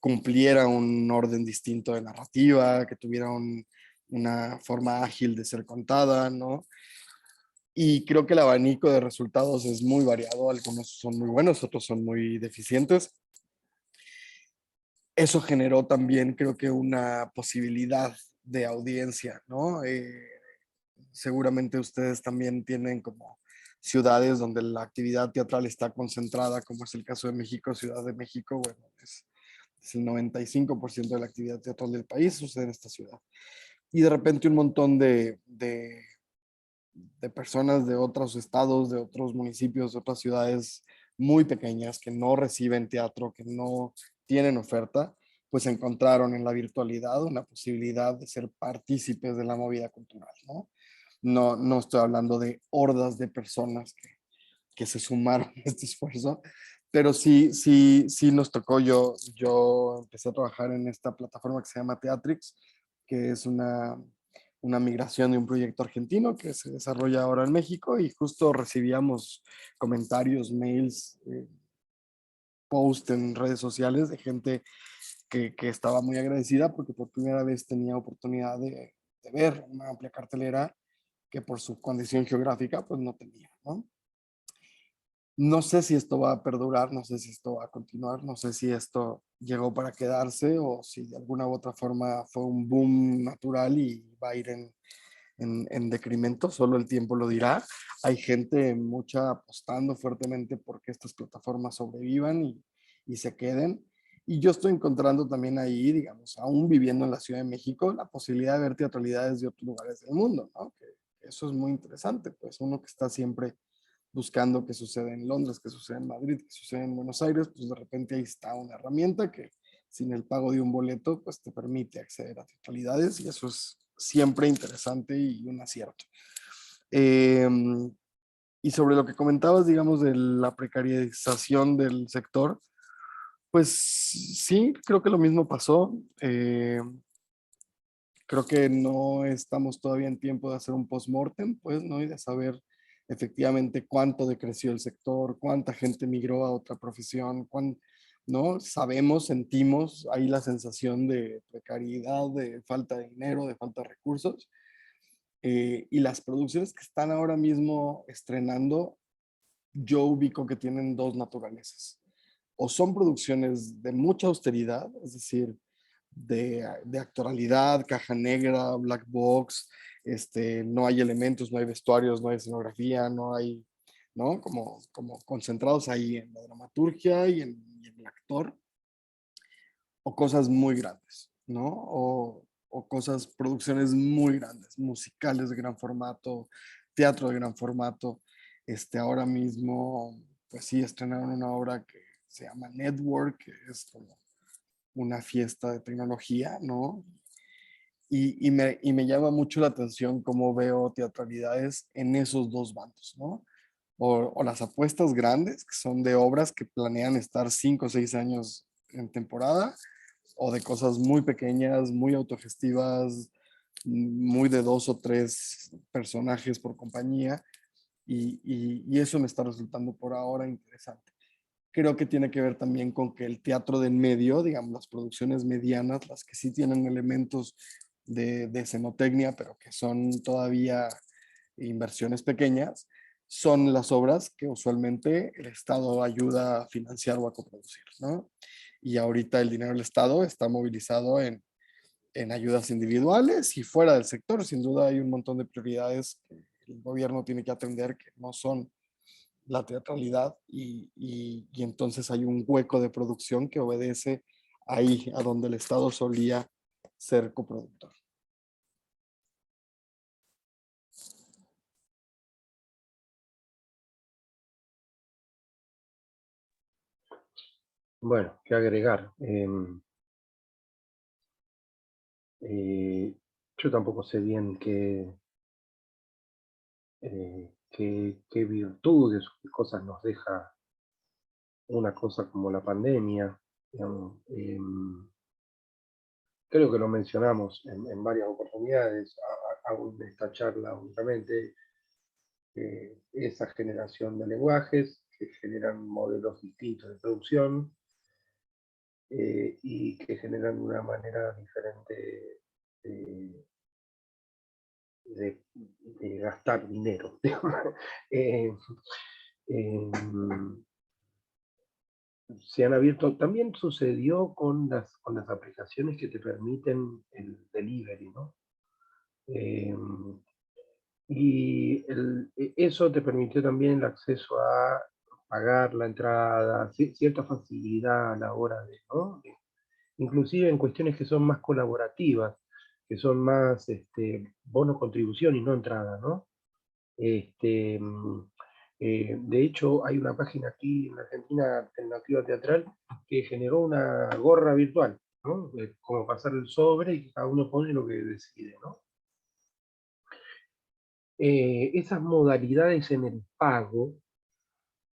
cumpliera un orden distinto de narrativa, que tuviera una forma ágil de ser contada, ¿no? Y creo que el abanico de resultados es muy variado, algunos son muy buenos, otros son muy deficientes. Eso generó también, creo que, una posibilidad de audiencia, ¿no? Seguramente ustedes también tienen como ciudades donde la actividad teatral está concentrada, como es el caso de México, Ciudad de México, bueno, es el 95% de la actividad teatral del país sucede en esta ciudad. Y de repente un montón de personas de otros estados, de otros municipios, de otras ciudades muy pequeñas que no reciben teatro, que no tienen oferta, pues encontraron en la virtualidad una posibilidad de ser partícipes de la movida cultural, ¿no? No estoy hablando de hordas de personas que se sumaron a este esfuerzo, pero sí nos tocó. Yo empecé a trabajar en esta plataforma que se llama Teatrix, que es una una migración de un proyecto argentino que se desarrolla ahora en México y justo recibíamos comentarios, mails, posts en redes sociales de gente que estaba muy agradecida porque por primera vez tenía oportunidad de ver una amplia cartelera que por su condición geográfica pues no tenía, ¿no? No sé si esto va a perdurar, no sé si esto va a continuar, no sé si esto llegó para quedarse o si de alguna u otra forma fue un boom natural y va a ir en decremento, solo el tiempo lo dirá. Hay gente mucha apostando fuertemente porque estas plataformas sobrevivan y se queden. Y yo estoy encontrando también ahí, digamos, aún viviendo en la Ciudad de México, la posibilidad de ver teatralidades de otros lugares del mundo, ¿no? Que eso es muy interesante, pues uno que está siempre buscando qué sucede en Londres, qué sucede en Madrid, qué sucede en Buenos Aires, pues de repente ahí está una herramienta que sin el pago de un boleto, pues te permite acceder a teatralidades y eso es siempre interesante y un acierto. Eh, y sobre lo que comentabas, digamos, de la precarización del sector, pues sí, creo que lo mismo pasó. Creo que no estamos todavía en tiempo de hacer un post-mortem, pues, ¿no? Y de saber efectivamente cuánto decreció el sector, cuánta gente migró a otra profesión, ¿no? Sabemos, sentimos ahí la sensación de precariedad, de falta de dinero, de falta de recursos. Y las producciones que están ahora mismo estrenando, yo ubico que tienen dos naturalezas. O son producciones de mucha austeridad, es decir, de actoralidad, caja negra, black box, no hay elementos, no hay vestuarios, no hay escenografía, no hay, ¿no? Como concentrados ahí en la dramaturgia y en el actor, o cosas muy grandes, ¿no? O cosas, producciones muy grandes, musicales de gran formato, teatro de gran formato. Ahora mismo, pues sí, estrenaron una obra que se llama Network, que es como una fiesta de tecnología, ¿no? Y me llama mucho la atención cómo veo teatralidades en esos dos bandos, ¿no? O las apuestas grandes, que son de obras que planean estar 5 o 6 años en temporada, o de cosas muy pequeñas, muy autogestivas, muy de 2 o 3 personajes por compañía, y eso me está resultando por ahora interesante. Creo que tiene que ver también con que el teatro de en medio, digamos, las producciones medianas, las que sí tienen elementos de escenotecnia, pero que son todavía inversiones pequeñas, son las obras que usualmente el Estado ayuda a financiar o a coproducir, ¿no? Y ahorita el dinero del Estado está movilizado en ayudas individuales y fuera del sector. Sin duda hay un montón de prioridades que el gobierno tiene que atender que no son la teatralidad y entonces hay un hueco de producción que obedece ahí a donde el Estado solía ser coproductor. Bueno, qué agregar. Yo tampoco sé bien qué virtudes, qué cosas nos deja una cosa como la pandemia. Digamos. Creo que lo mencionamos en varias oportunidades, aún de esta charla únicamente, esa generación de lenguajes que generan modelos distintos de producción y que generan una manera diferente de, de gastar dinero. eh, eh, Se han abierto, también sucedió con las aplicaciones que te permiten el delivery, ¿no? Eh, eso te permitió también el acceso a pagar la entrada, cierta facilidad a la hora de, ¿no? Inclusive en cuestiones que son más colaborativas, que son más bono contribución y no entrada, ¿no? Este, mm, de hecho, hay una página aquí en Argentina, Alternativa Teatral, que generó una gorra virtual, ¿no? Como pasar el sobre y cada uno pone lo que decide, ¿no? Esas modalidades en el pago,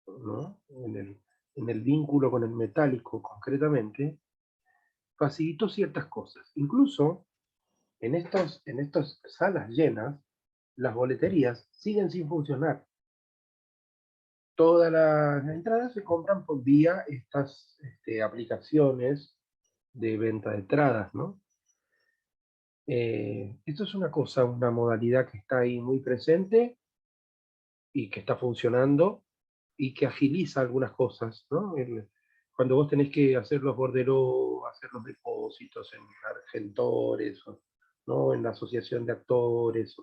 ¿no? En el vínculo con el metálico concretamente, facilitó ciertas cosas. Incluso en estas salas llenas, las boleterías siguen sin funcionar. Todas las entradas se compran por vía estas aplicaciones de venta de entradas, ¿no? Esto es una cosa, una modalidad que está ahí muy presente y que está funcionando y que agiliza algunas cosas, ¿no? Cuando vos tenés que hacer los borderos, hacer los depósitos en Argentores, ¿no? En la asociación de actores,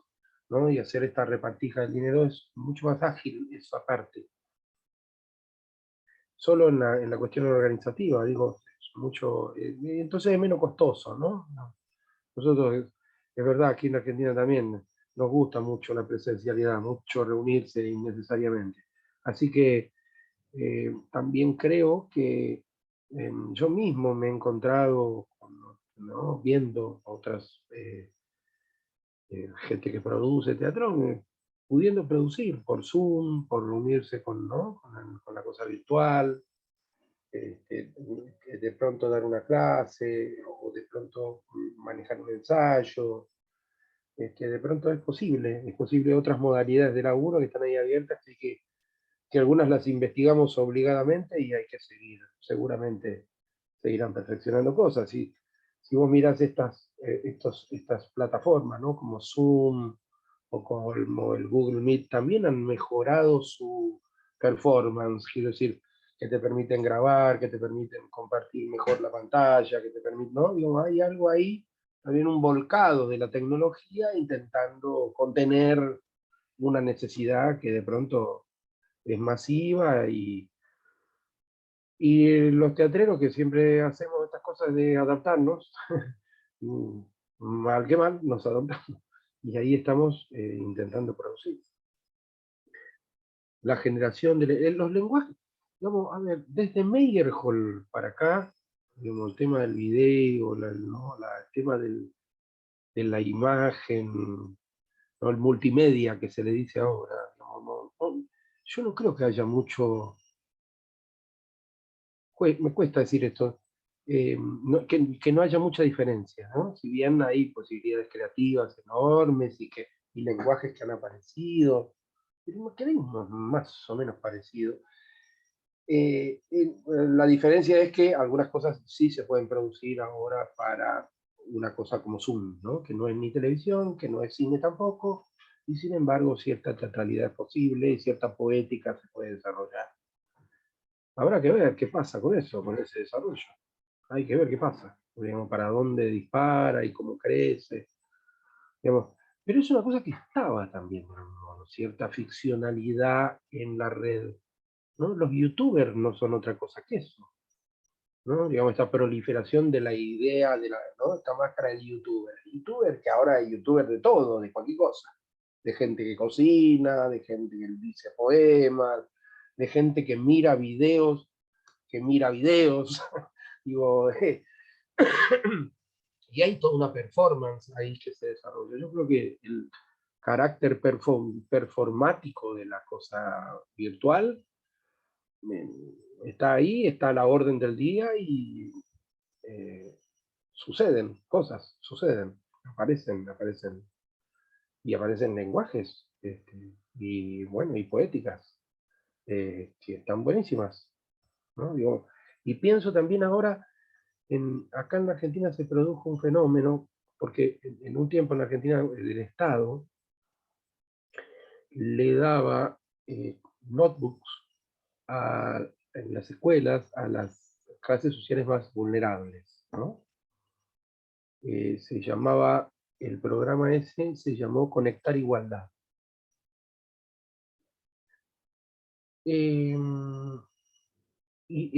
¿no? Y hacer esta repartija del dinero es mucho más ágil esa parte. Solo en la cuestión organizativa, digo, es mucho, entonces es menos costoso, ¿no? Nosotros, es verdad, aquí en Argentina también nos gusta mucho la presencialidad, mucho reunirse innecesariamente. Así que también creo que yo mismo me he encontrado, ¿no? Viendo otras gente que produce teatro, pudiendo producir por Zoom, por reunirse con, ¿no? con la cosa virtual, de pronto dar una clase o de pronto manejar un ensayo. De pronto es posible otras modalidades de laburo que están ahí abiertas y que algunas las investigamos obligadamente y hay que seguir, seguramente seguirán perfeccionando cosas. Si vos mirás estas plataformas, ¿no? Como Zoom o como el Google Meet, también han mejorado su performance, quiero decir, que te permiten grabar, que te permiten compartir mejor la pantalla, que te permiten, ¿no? Digo, hay algo ahí, también un volcado de la tecnología intentando contener una necesidad que de pronto es masiva y los teatreros que siempre hacemos estas cosas de adaptarnos, mal que mal, nos adaptamos. Y ahí estamos intentando producir. La generación de los lenguajes, digamos, a ver, desde Meyerhold para acá, digamos, el tema del video, ¿no? El tema de la imagen, ¿no? El multimedia que se le dice ahora. Yo no creo que haya mucho, me cuesta decir esto, que no haya mucha diferencia, ¿no? Si bien hay posibilidades creativas enormes y lenguajes que han aparecido, pero queremos más o menos parecido. La diferencia es que algunas cosas sí se pueden producir ahora para una cosa como Zoom, ¿no? Que no es ni televisión, que no es cine tampoco, y sin embargo cierta teatralidad es posible y cierta poética se puede desarrollar. Habrá que ver qué pasa con eso, con ese desarrollo. Hay que ver qué pasa, digamos, para dónde dispara y cómo crece. Digamos. Pero es una cosa que estaba también, ¿no? Cierta ficcionalidad en la red, ¿no? Los youtubers no son otra cosa que eso, ¿no? Digamos, esta proliferación de la idea, ¿no? Esta máscara del youtuber. Youtuber, que ahora hay youtuber de todo, de cualquier cosa. De gente que cocina, de gente que dice poemas, de gente que mira videos, digo, y hay toda una performance ahí que se desarrolla. Yo creo que el carácter performático de la cosa virtual está ahí, está a la orden del día y suceden cosas, aparecen y aparecen lenguajes y bueno, y poéticas que están buenísimas, ¿no? Digo, y pienso también ahora, acá en Argentina se produjo un fenómeno, porque en un tiempo en Argentina el Estado le daba notebooks en las escuelas a las clases sociales más vulnerables, ¿no? Se llamaba, el programa ese se llamó Conectar Igualdad. Y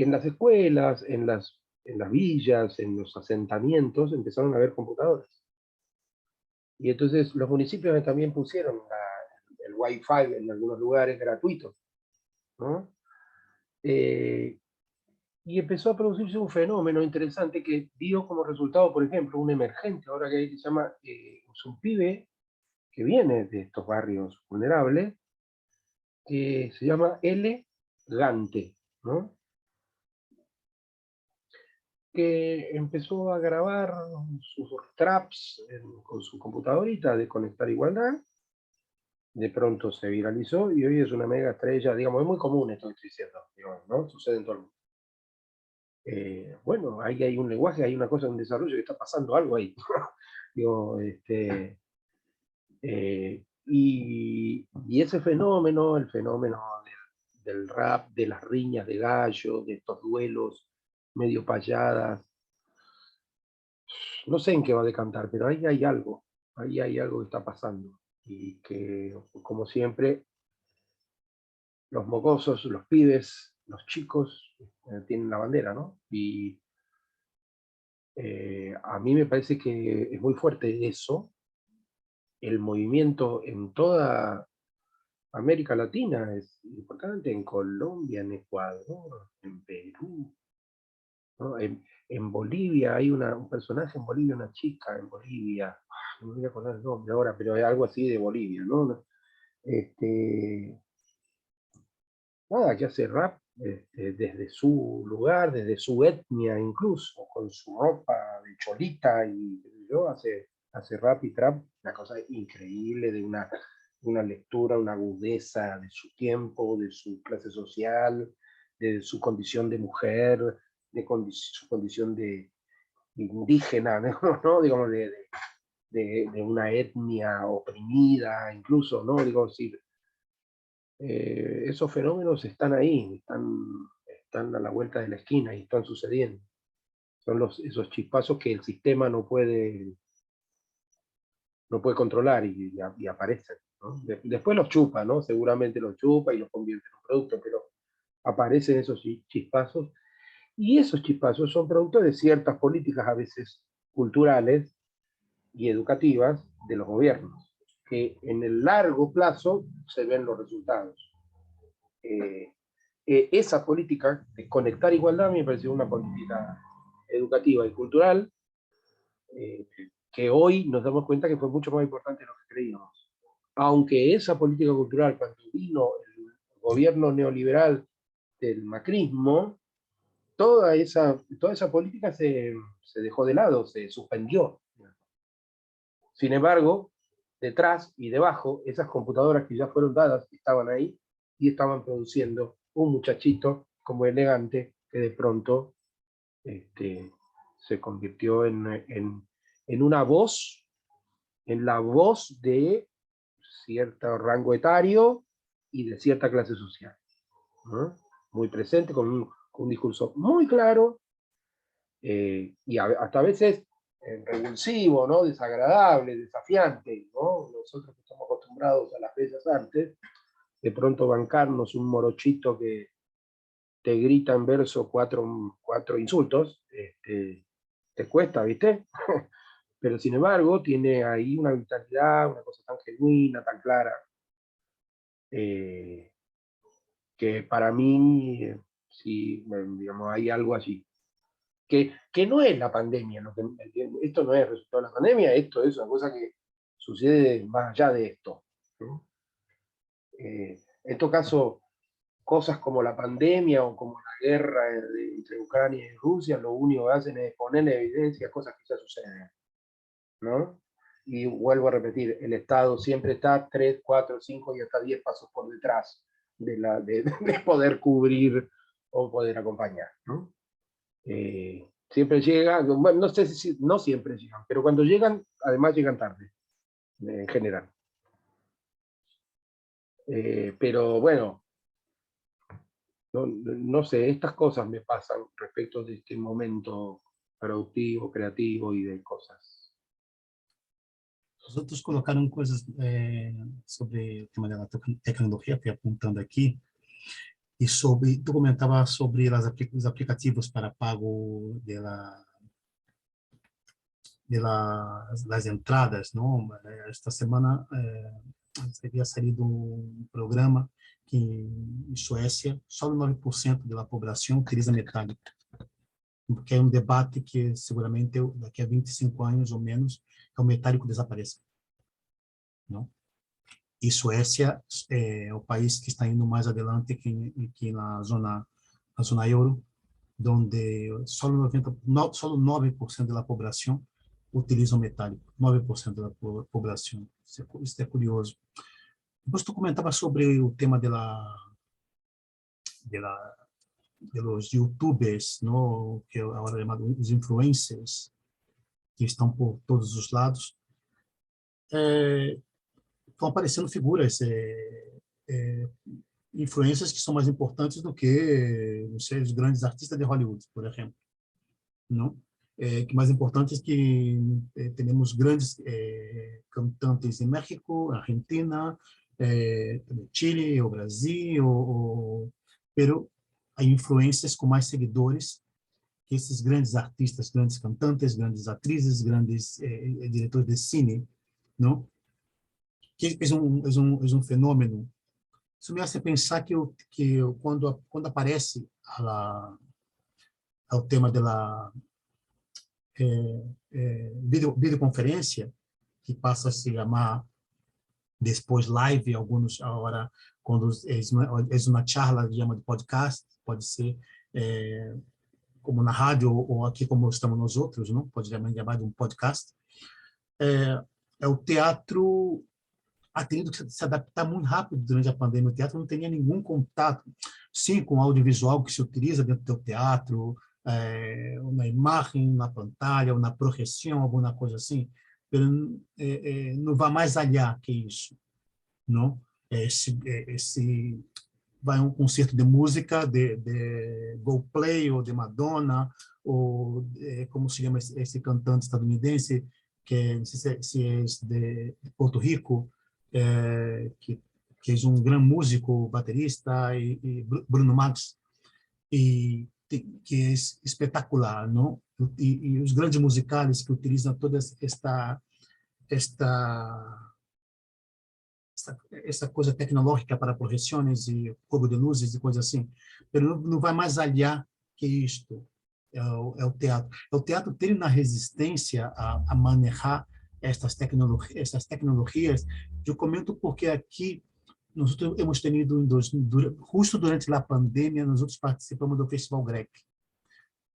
en las escuelas, en las villas, en los asentamientos, empezaron a haber computadores. Y entonces los municipios también pusieron el Wi-Fi en algunos lugares gratuito, ¿no? Y empezó a producirse un fenómeno interesante que dio como resultado, por ejemplo, un emergente, ahora que se llama, es un pibe que viene de estos barrios vulnerables, que se llama L. Gante, ¿no? que empezó a grabar sus traps con su computadorita de Conectar Igualdad. De pronto se viralizó y hoy es una mega estrella, digamos, es muy común esto que estoy diciendo, digamos, ¿no? Sucede en todo el mundo. Bueno, ahí hay un lenguaje, hay una cosa, un desarrollo que está pasando algo ahí. Digo, y ese fenómeno, el fenómeno del rap, de las riñas de gallo, de estos duelos medio payadas, no sé en qué va a decantar, pero ahí hay algo que está pasando. Y que, como siempre, los mocosos, los pibes, los chicos, tienen la bandera, ¿no? Y a mí me parece que es muy fuerte eso, el movimiento en toda América Latina es importante, en Colombia, en Ecuador, en Perú, ¿no? En Bolivia hay un personaje en Bolivia, una chica en Bolivia, no me voy a acordar el nombre ahora, pero es algo así de Bolivia, ¿no? Nada, que hace rap desde su lugar, desde su etnia incluso, con su ropa de cholita y qué sé yo, hace rap y trap, una cosa increíble, de una lectura, una agudeza de su tiempo, de su clase social, de su condición de mujer, su condición de indígena, ¿no? Digamos, de una etnia oprimida, incluso, ¿no? Digo, sí, esos fenómenos están ahí, están a la vuelta de la esquina y están sucediendo. Son esos chispazos que el sistema no puede controlar y aparecen, ¿no? Después los chupa, ¿no? Seguramente los chupa y los convierte en un producto, pero aparecen esos chispazos, y esos chispazos son producto de ciertas políticas, a veces culturales y educativas, de los gobiernos, que en el largo plazo se ven los resultados. Esa política de Conectar Igualdad me pareció una política educativa y cultural, que hoy nos damos cuenta que fue mucho más importante de lo que creíamos. Aunque esa política cultural, cuando vino el gobierno neoliberal del macrismo, toda esa política se dejó de lado, se suspendió. Sin embargo, detrás y debajo, esas computadoras que ya fueron dadas estaban ahí y estaban produciendo un muchachito como elegante que de pronto se convirtió en una voz, en la voz de cierto rango etario y de cierta clase social, ¿no? Muy presente, con un discurso muy claro, y hasta a veces revulsivo, ¿no? Desagradable, desafiante, ¿no? Nosotros que estamos acostumbrados a las bellas artes, de pronto bancarnos un morochito que te grita en verso cuatro insultos, te cuesta, ¿viste? Pero sin embargo tiene ahí una vitalidad, una cosa tan genuina, tan clara, que para mí, sí, digamos, hay algo allí. Que no es la pandemia, esto no es resultado de la pandemia, esto es una cosa que sucede más allá de esto, ¿no? En todo caso, cosas como la pandemia o como la guerra entre Ucrania y Rusia, lo único que hacen es poner en evidencia cosas que ya suceden, ¿no? Y vuelvo a repetir, el Estado siempre está 3, 4, 5 y hasta 10 pasos por detrás de poder cubrir o poder acompañar, ¿no? Siempre llegan, bueno, no sé si no siempre llegan, pero cuando llegan, además llegan tarde, en general. Pero bueno, no sé, estas cosas me pasan respecto de este momento productivo, creativo y de cosas. Os outros colocaram coisas sobre o tema da tecnologia, fui apontando aqui, e tu comentava sobre os aplicativos para pago das entradas, não? Esta semana havia saído um programa que em Suécia só 9% da população utiliza metálica, porque é um debate que seguramente daqui a 25 anos ou menos o metálico desapareça, não? E Suécia é o país que está indo mais adelante que na zona euro, donde solo 9% da população utiliza o metálico, 9% da população. Isso é curioso. Depois tu comentava sobre o tema de los youtubers, ¿no? Que agora é chamado os influencers, que estão por todos os lados. Estão aparecendo figuras, influências que são mais importantes do que, não sei, os grandes artistas de Hollywood, por exemplo, não? Que mais importante é que temos grandes cantantes em México, Argentina, Chile, o Brasil, pero há influências com mais seguidores que esses grandes artistas, grandes cantantes, grandes atrizes, grandes diretores de cine, não? Que é um fenômeno. Isso me hace pensar que quando aparece o tema da videoconferência, que passa a se chamar depois live, alguns agora, quando é uma charla, chama de podcast, pode ser como na rádio ou aqui como estamos nós outros, não? Pode chamar de um podcast. O teatro ha tenido que se adaptar muito rápido durante a pandemia. O teatro não tinha nenhum contato, sim, com o audiovisual que se utiliza dentro do teatro, na imagem, na pantalla, ou na projeção, alguma coisa assim. Mas não vai mais além que isso, não? Se vai um concerto de música de Coldplay ou de Madonna, ou como se chama esse cantante estadunidense, que não sei se é de Porto Rico, que é um grande músico, baterista, e Bruno Mars, que é espetacular, não? E os grandes musicais que utilizam toda essa coisa tecnológica para projeções e jogo de luzes e coisas assim, mas não vai mais além que isto. É o teatro. O teatro tem uma resistência a manejar estas tecnologias. Eu comento porque aqui nós hemos tenido, justo durante a pandemia, nós participamos do Festival Grec,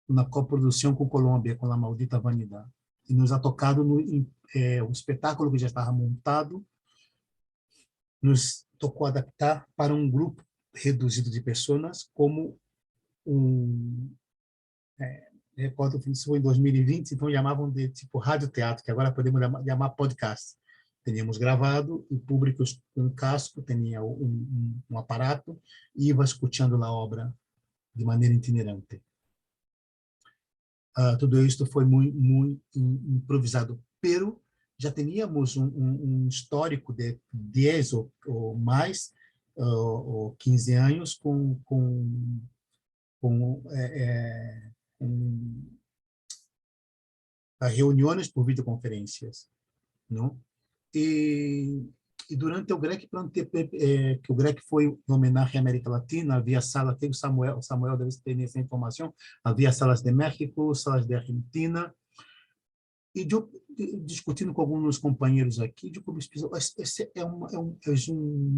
uma coprodução com Colômbia, com a Maldita Vanidade. E nos ha tocado um espetáculo que já estava montado, nos tocou adaptar para um grupo reduzido de pessoas, como recordo que isso foi em 2020, então chamavam de tipo radioteatro, que agora podemos chamar podcast. Teníamos gravado, o público com um casco, tinha um aparato, e ia escutando a obra de maneira itinerante. Tudo isso foi muito improvisado, pero já tínhamos um histórico de 10 ou mais, ou 15 anos com reuniões por videoconferências, não? E durante o GREC, que o GREC foi em homenagem à América Latina, havia sala, tem o Samuel deve ter essa informação, havia salas de México, salas de Argentina, e eu, discutindo com alguns companheiros aqui, esse é um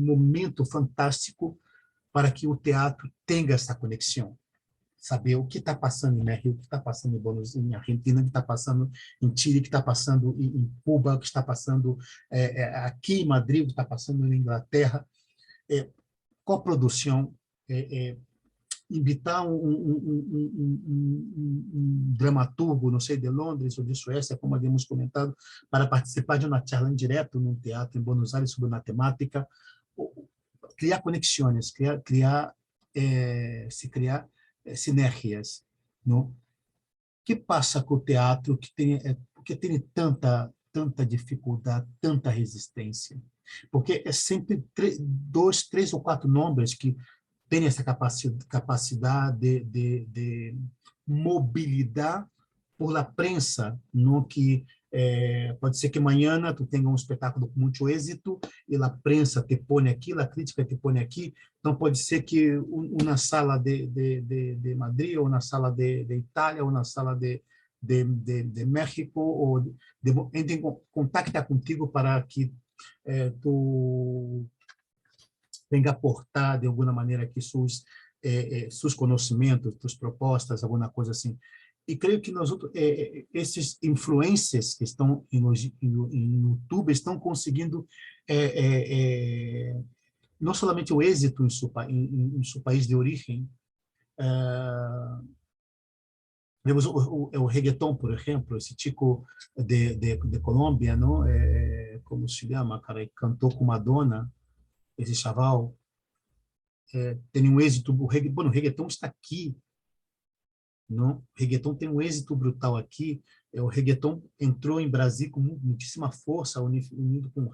momento fantástico para que o teatro tenha essa conexão. Saber o que está passando em México, o que está passando em Argentina, o que está passando em Chile, o que está passando em Cuba, o que está passando aqui em Madrid, o que está passando na Inglaterra. Coprodução, invitar um dramaturgo, não sei, de Londres ou de Suécia, como havíamos comentado, para participar de uma charla em direto num teatro em Buenos Aires sobre matemática, criar conexões, criar sinergias, não? O que passa com o teatro que tem tanta dificuldade, tanta resistência? Porque é sempre 2, 3 ou 4 nomes que têm essa capacidade de mobilidade por la prensa, no que pode ser que amanhã tu tenha um espetáculo com muito êxito e a prensa te põe aqui, a crítica te põe aqui. Então pode ser que uma sala de Madrid, ou na sala de Itália, ou na sala de México, ou entre em contato contigo para que tu venha aportar de alguma maneira aqui suas seus conhecimentos, suas propostas, alguma coisa assim. E creio que nós esses influencers que estão em YouTube estão conseguindo não somente o êxito em seu país de origem, vemos o reggaeton, por exemplo, esse chico de Colômbia, não? Como se chama, cara? Cantou com Madonna, esse chaval, tem um êxito. O reggaeton está aqui, não? O reggaeton tem um êxito brutal aqui. O reggaeton entrou em Brasil com muitíssima força, unido com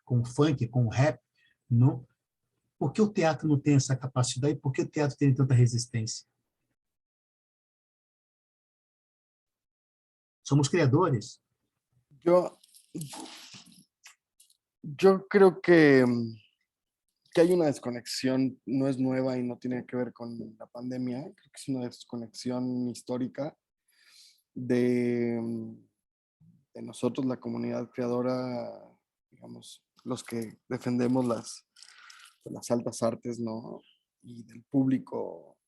o funk, com o rap, não? Por que o teatro não tem essa capacidade? Por que o teatro tem tanta resistência? Somos criadores. Yo, yo creo que hay una desconexión, no es nueva y no tiene que ver con la pandemia, creo que es una desconexión histórica de, de nosotros, la comunidad creadora, digamos, los que defendemos las altas artes, ¿no? Y del público.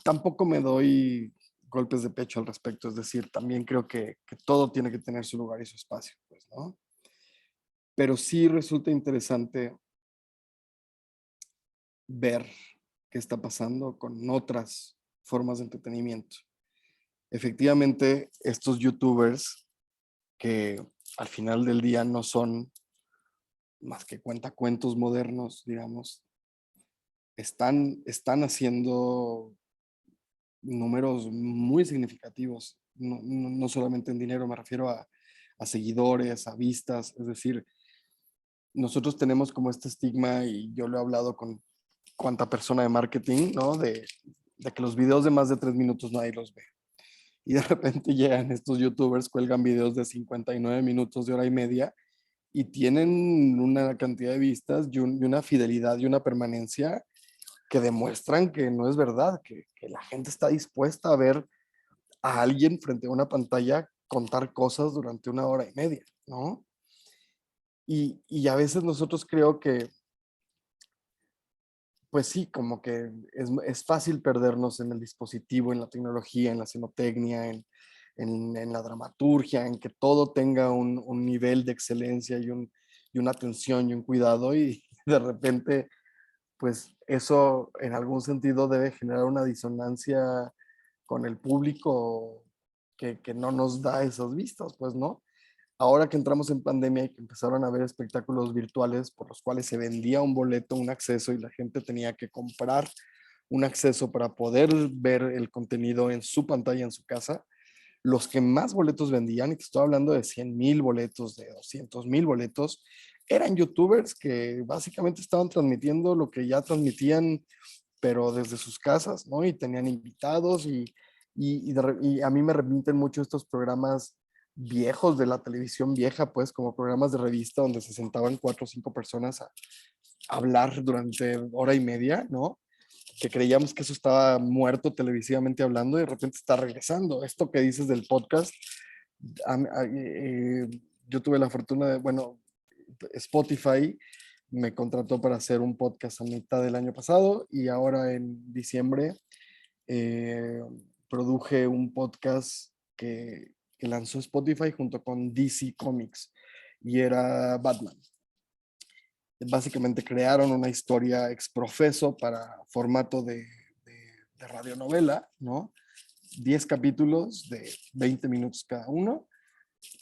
Tampoco me doy golpes de pecho al respecto, es decir, también creo que todo tiene que tener su lugar y su espacio, pues, ¿no? Pero sí resulta interesante ver qué está pasando con otras formas de entretenimiento. Efectivamente, estos youtubers que al final del día no son más que cuentacuentos modernos, digamos, están haciendo números muy significativos, no solamente en dinero, me refiero a seguidores, a vistas, es decir, nosotros tenemos como este estigma, y yo lo he hablado con cuánta persona de marketing, ¿no? De que los videos de más de 3 minutos nadie los ve. Y de repente llegan estos youtubers, cuelgan videos de 59 minutos, de hora y media, y tienen una cantidad de vistas y una fidelidad y una permanencia que demuestran que no es verdad, que la gente está dispuesta a ver a alguien frente a una pantalla contar cosas durante 1 hora y media, ¿no? Y a veces nosotros creo que, pues sí, como que es fácil perdernos en el dispositivo, en la tecnología, en la cenotecnia, en la dramaturgia, en que todo tenga un nivel de excelencia y una atención y un cuidado, y de repente, pues eso en algún sentido debe generar una disonancia con el público que no nos da esas vistas, pues, ¿no? Ahora que entramos en pandemia y que empezaron a haber espectáculos virtuales por los cuales se vendía un boleto, un acceso, y la gente tenía que comprar un acceso para poder ver el contenido en su pantalla, en su casa, los que más boletos vendían, y te estoy hablando de 100,000 boletos, de 200,000 boletos, eran youtubers que básicamente estaban transmitiendo lo que ya transmitían, pero desde sus casas, ¿no? Y tenían invitados y a mí me remiten mucho estos programas viejos de la televisión vieja, pues como programas de revista donde se sentaban 4 o 5 personas a hablar durante 1 hora y media, ¿no? Que creíamos que eso estaba muerto televisivamente hablando, y de repente está regresando. Esto que dices del podcast, yo tuve la fortuna de, bueno, Spotify me contrató para hacer un podcast a mitad del año pasado, y ahora en diciembre produje un podcast que lanzó Spotify junto con DC Comics, y era Batman. Básicamente crearon una historia ex profeso para formato de radionovela, ¿no? 10 capítulos de 20 minutos cada uno.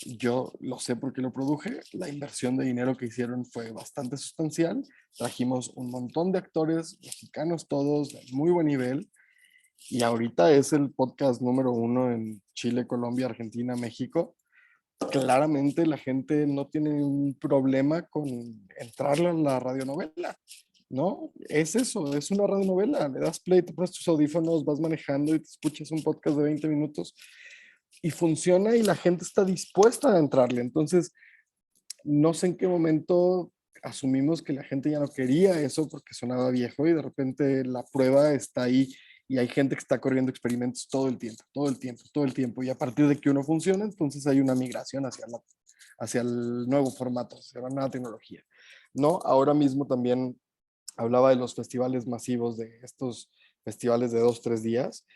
Yo lo sé porque lo produje. La inversión de dinero que hicieron fue bastante sustancial. Trajimos un montón de actores mexicanos, todos de muy buen nivel, y ahorita es el podcast número 1 en Chile, Colombia, Argentina, México. Claramente la gente no tiene un problema con entrarle a la radionovela, ¿no? Es eso, es una radionovela. Le das play, te pones tus audífonos, vas manejando y te escuchas un podcast de 20 minutos y funciona, y la gente está dispuesta a entrarle. Entonces, no sé en qué momento asumimos que la gente ya no quería eso porque sonaba viejo, y de repente la prueba está ahí, y hay gente que está corriendo experimentos todo el tiempo, todo el tiempo, todo el tiempo, y a partir de que uno funciona, entonces hay una migración hacia el nuevo formato, hacia la nueva tecnología, ¿no? Ahora mismo también hablaba de los festivales masivos, de estos festivales de 2, 3 días.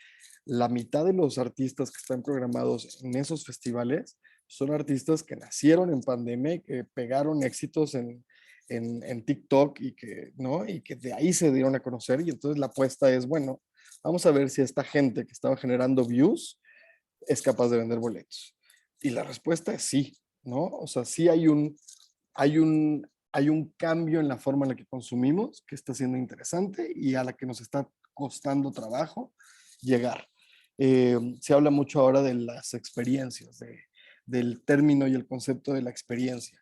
La mitad de los artistas que están programados en esos festivales son artistas que nacieron en pandemia y que pegaron éxitos en TikTok y que, ¿no? Y que de ahí se dieron a conocer. Y entonces la apuesta es, bueno, vamos a ver si esta gente que estaba generando views es capaz de vender boletos. Y la respuesta es sí, ¿no? O sea, sí hay un cambio en la forma en la que consumimos que está siendo interesante y a la que nos está costando trabajo llegar. Se habla mucho ahora de las experiencias, del término y el concepto de la experiencia.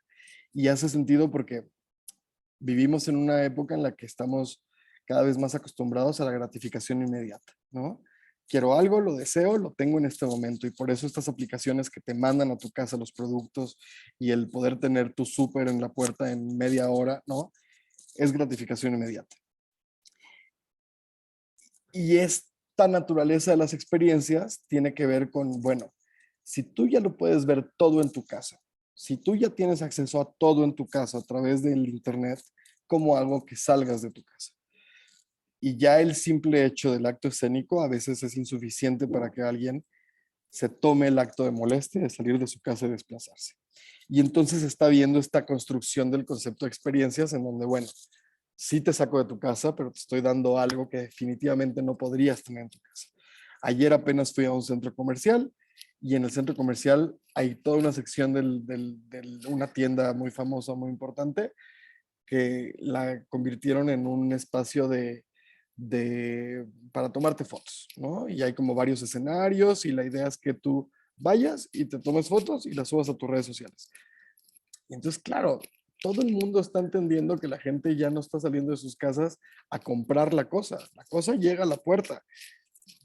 Y hace sentido porque vivimos en una época en la que estamos cada vez más acostumbrados a la gratificación inmediata, ¿no? Quiero algo, lo deseo, lo tengo en este momento y por eso estas aplicaciones que te mandan a tu casa los productos y el poder tener tu súper en la puerta en media hora, ¿no? Es gratificación inmediata. Y esta naturaleza de las experiencias tiene que ver con, bueno, si tú ya lo puedes ver todo en tu casa, si tú ya tienes acceso a todo en tu casa a través del internet, como algo que salgas de tu casa. Y ya el simple hecho del acto escénico a veces es insuficiente para que alguien se tome el acto de molestia de salir de su casa y desplazarse. Y entonces está viendo esta construcción del concepto de experiencias en donde, bueno, sí te saco de tu casa, pero te estoy dando algo que definitivamente no podrías tener en tu casa. Ayer apenas fui a un centro comercial y en el centro comercial hay toda una sección de una tienda muy famosa, muy importante, que la convirtieron en un espacio para tomarte fotos, ¿no? Y hay como varios escenarios y la idea es que tú vayas y te tomes fotos y las subas a tus redes sociales. Y entonces, claro, todo el mundo está entendiendo que la gente ya no está saliendo de sus casas a comprar la cosa llega a la puerta.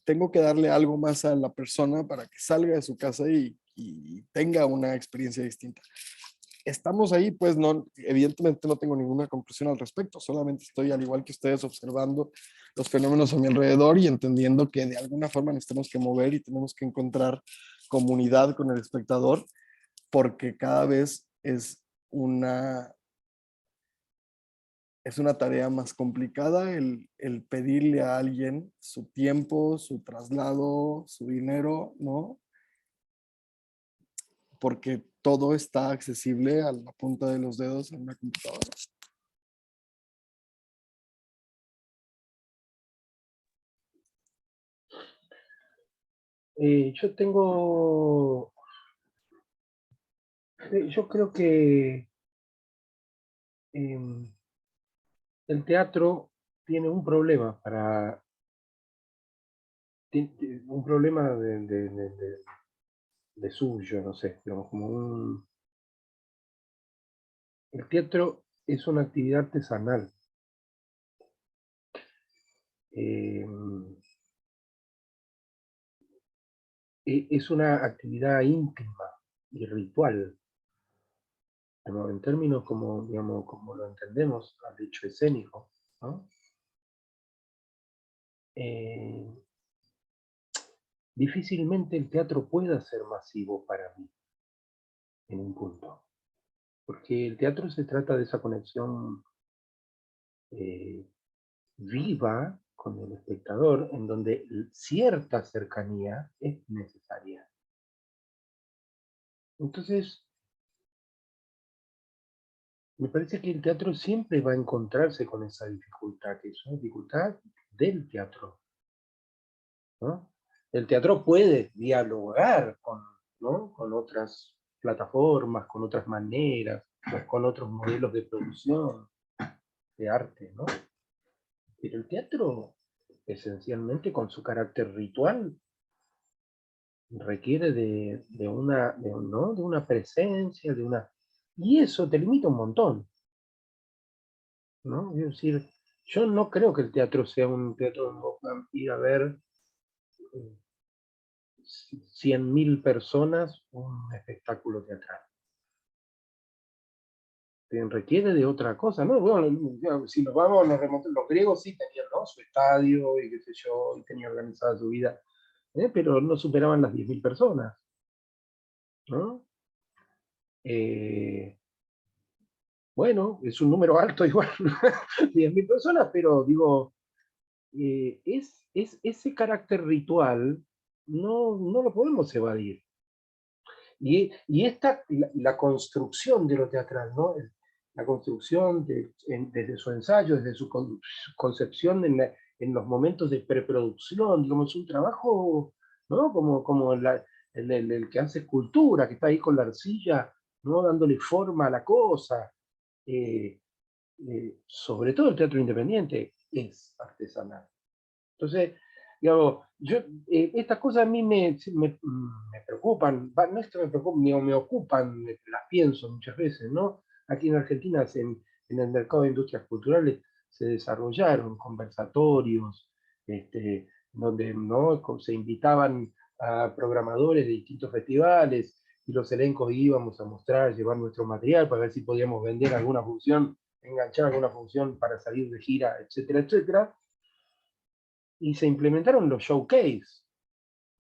Tengo que darle algo más a la persona para que salga de su casa y tenga una experiencia distinta. Estamos ahí, pues no, evidentemente no tengo ninguna conclusión al respecto, solamente estoy al igual que ustedes observando los fenómenos a mi alrededor y entendiendo que de alguna forma nos tenemos que mover y tenemos que encontrar comunidad con el espectador porque cada vez una, es una tarea más complicada el pedirle a alguien su tiempo, su traslado, su dinero, ¿no? Porque todo está accesible a la punta de los dedos en una computadora. Yo creo que el teatro tiene un problema un problema de suyo, no sé, digamos, el teatro es una actividad artesanal. Es una actividad íntima y ritual, en términos como, digamos, como lo entendemos al hecho escénico, ¿no? Difícilmente el teatro pueda ser masivo para mí, en un punto. Porque el teatro se trata de esa conexión viva con el espectador, en donde cierta cercanía es necesaria. Entonces, me parece que el teatro siempre va a encontrarse con esa dificultad, que es una dificultad del teatro, ¿no? El teatro puede dialogar ¿no? Con otras plataformas, con otras maneras, con otros modelos de producción, de arte, ¿no? Pero el teatro, esencialmente con su carácter ritual, requiere ¿no? de una presencia, y eso te limita un montón, ¿no? Es decir, yo no creo que el teatro sea un teatro donde vos puedan ir a ver 100.000 personas un espectáculo teatral. Requiere de otra cosa, ¿no? Bueno, si nos vamos, los griegos sí tenían, ¿no? Su estadio y qué sé yo, y tenían organizada su vida, pero no superaban las 10.000 personas, ¿no? bueno, es un número alto igual, 10.000 personas, pero digo, ese carácter ritual no lo podemos evadir. Y la construcción de lo teatral, ¿no? La construcción desde su ensayo, desde su concepción en los momentos de preproducción, digamos, es un trabajo, ¿no? Como el que hace escultura, que está ahí con la arcilla, ¿no? Dándole forma a la cosa. Sobre todo el teatro independiente es artesanal. Entonces, digamos, estas cosas a mí me preocupan, no es que me preocupan, me ocupan, las pienso muchas veces, ¿no? Aquí en Argentina, en el mercado de industrias culturales, se desarrollaron conversatorios, donde, ¿no?, se invitaban a programadores de distintos festivales y los elencos íbamos a mostrar, llevar nuestro material para ver si podíamos vender alguna función, enganchar alguna función para salir de gira, etcétera, etcétera. Y se implementaron los showcase,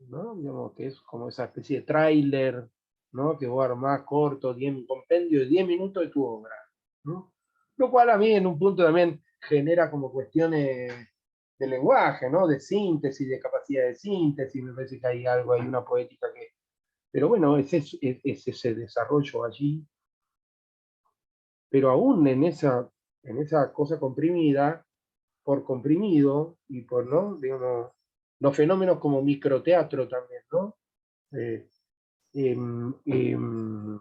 ¿no? Digamos, que es como esa especie de tráiler, ¿no? Que vos armás corto, un compendio de 10 minutos de tu obra, ¿no? Lo cual a mí en un punto también genera como cuestiones de lenguaje, ¿no? De síntesis, de capacidad de síntesis, me parece que hay algo, hay una poética que... Pero bueno, es ese desarrollo allí, pero aún en esa cosa comprimida, por comprimido y por, ¿no?, digamos, los fenómenos como microteatro también, ¿no? Eh, em, em,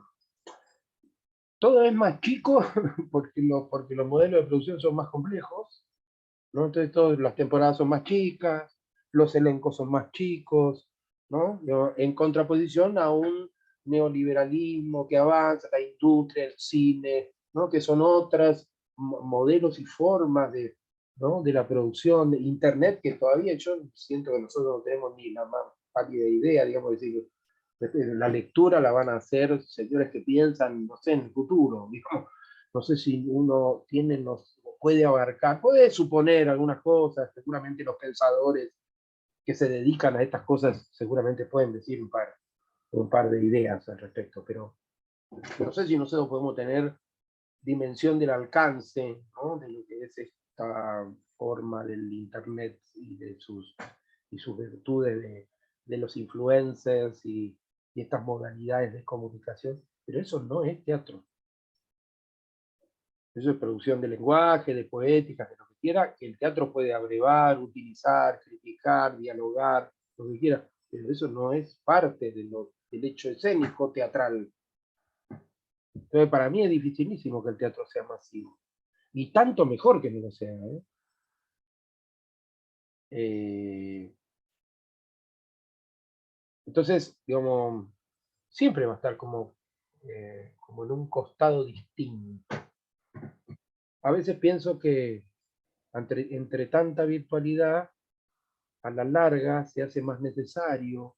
Todo es más chico porque los modelos de producción son más complejos, ¿no? Entonces todas las temporadas son más chicas, los elencos son más chicos, ¿no? En contraposición a un neoliberalismo que avanza, la industria, el cine, ¿no? Que son otras modelos y formas de, ¿no?, de la producción, de Internet, que todavía yo siento que nosotros no tenemos ni la más pálida idea, digamos, decir, la lectura la van a hacer señores que piensan, no sé, en el futuro, digamos. No sé si uno puede abarcar, puede suponer algunas cosas, seguramente los pensadores que se dedican a estas cosas seguramente pueden decir un par de ideas al respecto, pero no sé si nosotros podemos tener dimensión del alcance, ¿no?, de lo que es esta forma del Internet y sus virtudes de los influencers y estas modalidades de comunicación, pero eso no es teatro. Eso es producción de lenguaje, de poética, de lo que quiera, que el teatro puede abrevar, utilizar, criticar, dialogar, lo que quiera, pero eso no es parte del hecho escénico teatral. Entonces, para mí es dificilísimo que el teatro sea masivo. Y tanto mejor que no lo sea, ¿eh? Entonces, digamos, siempre va a estar como en un costado distinto. A veces pienso que entre tanta virtualidad, a la larga se hace más necesario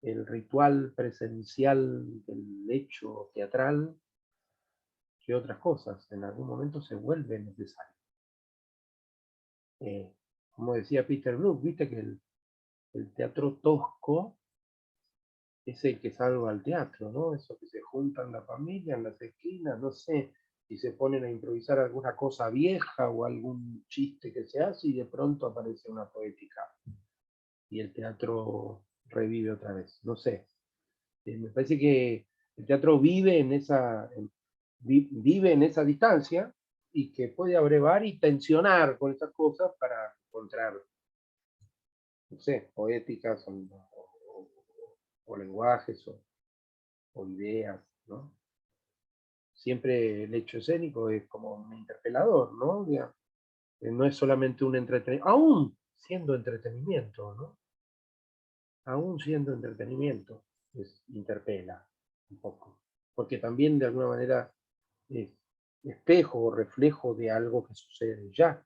el ritual presencial del hecho teatral que otras cosas. En algún momento se vuelve necesario. Como decía Peter Brook, viste que el teatro tosco es el que salva al teatro, ¿no? Eso que se juntan la familia en las esquinas, no sé, y se ponen a improvisar alguna cosa vieja o algún chiste que se hace y de pronto aparece una poética y el teatro revive otra vez, no sé. Me parece que el teatro vive vive en esa distancia y que puede abrevar y tensionar con esas cosas para encontrar, no sé, poéticas o lenguajes o ideas, ¿no? Siempre el hecho escénico es como un interpelador, ¿no? No es solamente un entretenimiento, aún siendo entretenimiento, ¿no? Aún siendo entretenimiento, interpela un poco, porque también de alguna manera es espejo o reflejo de algo que sucede ya,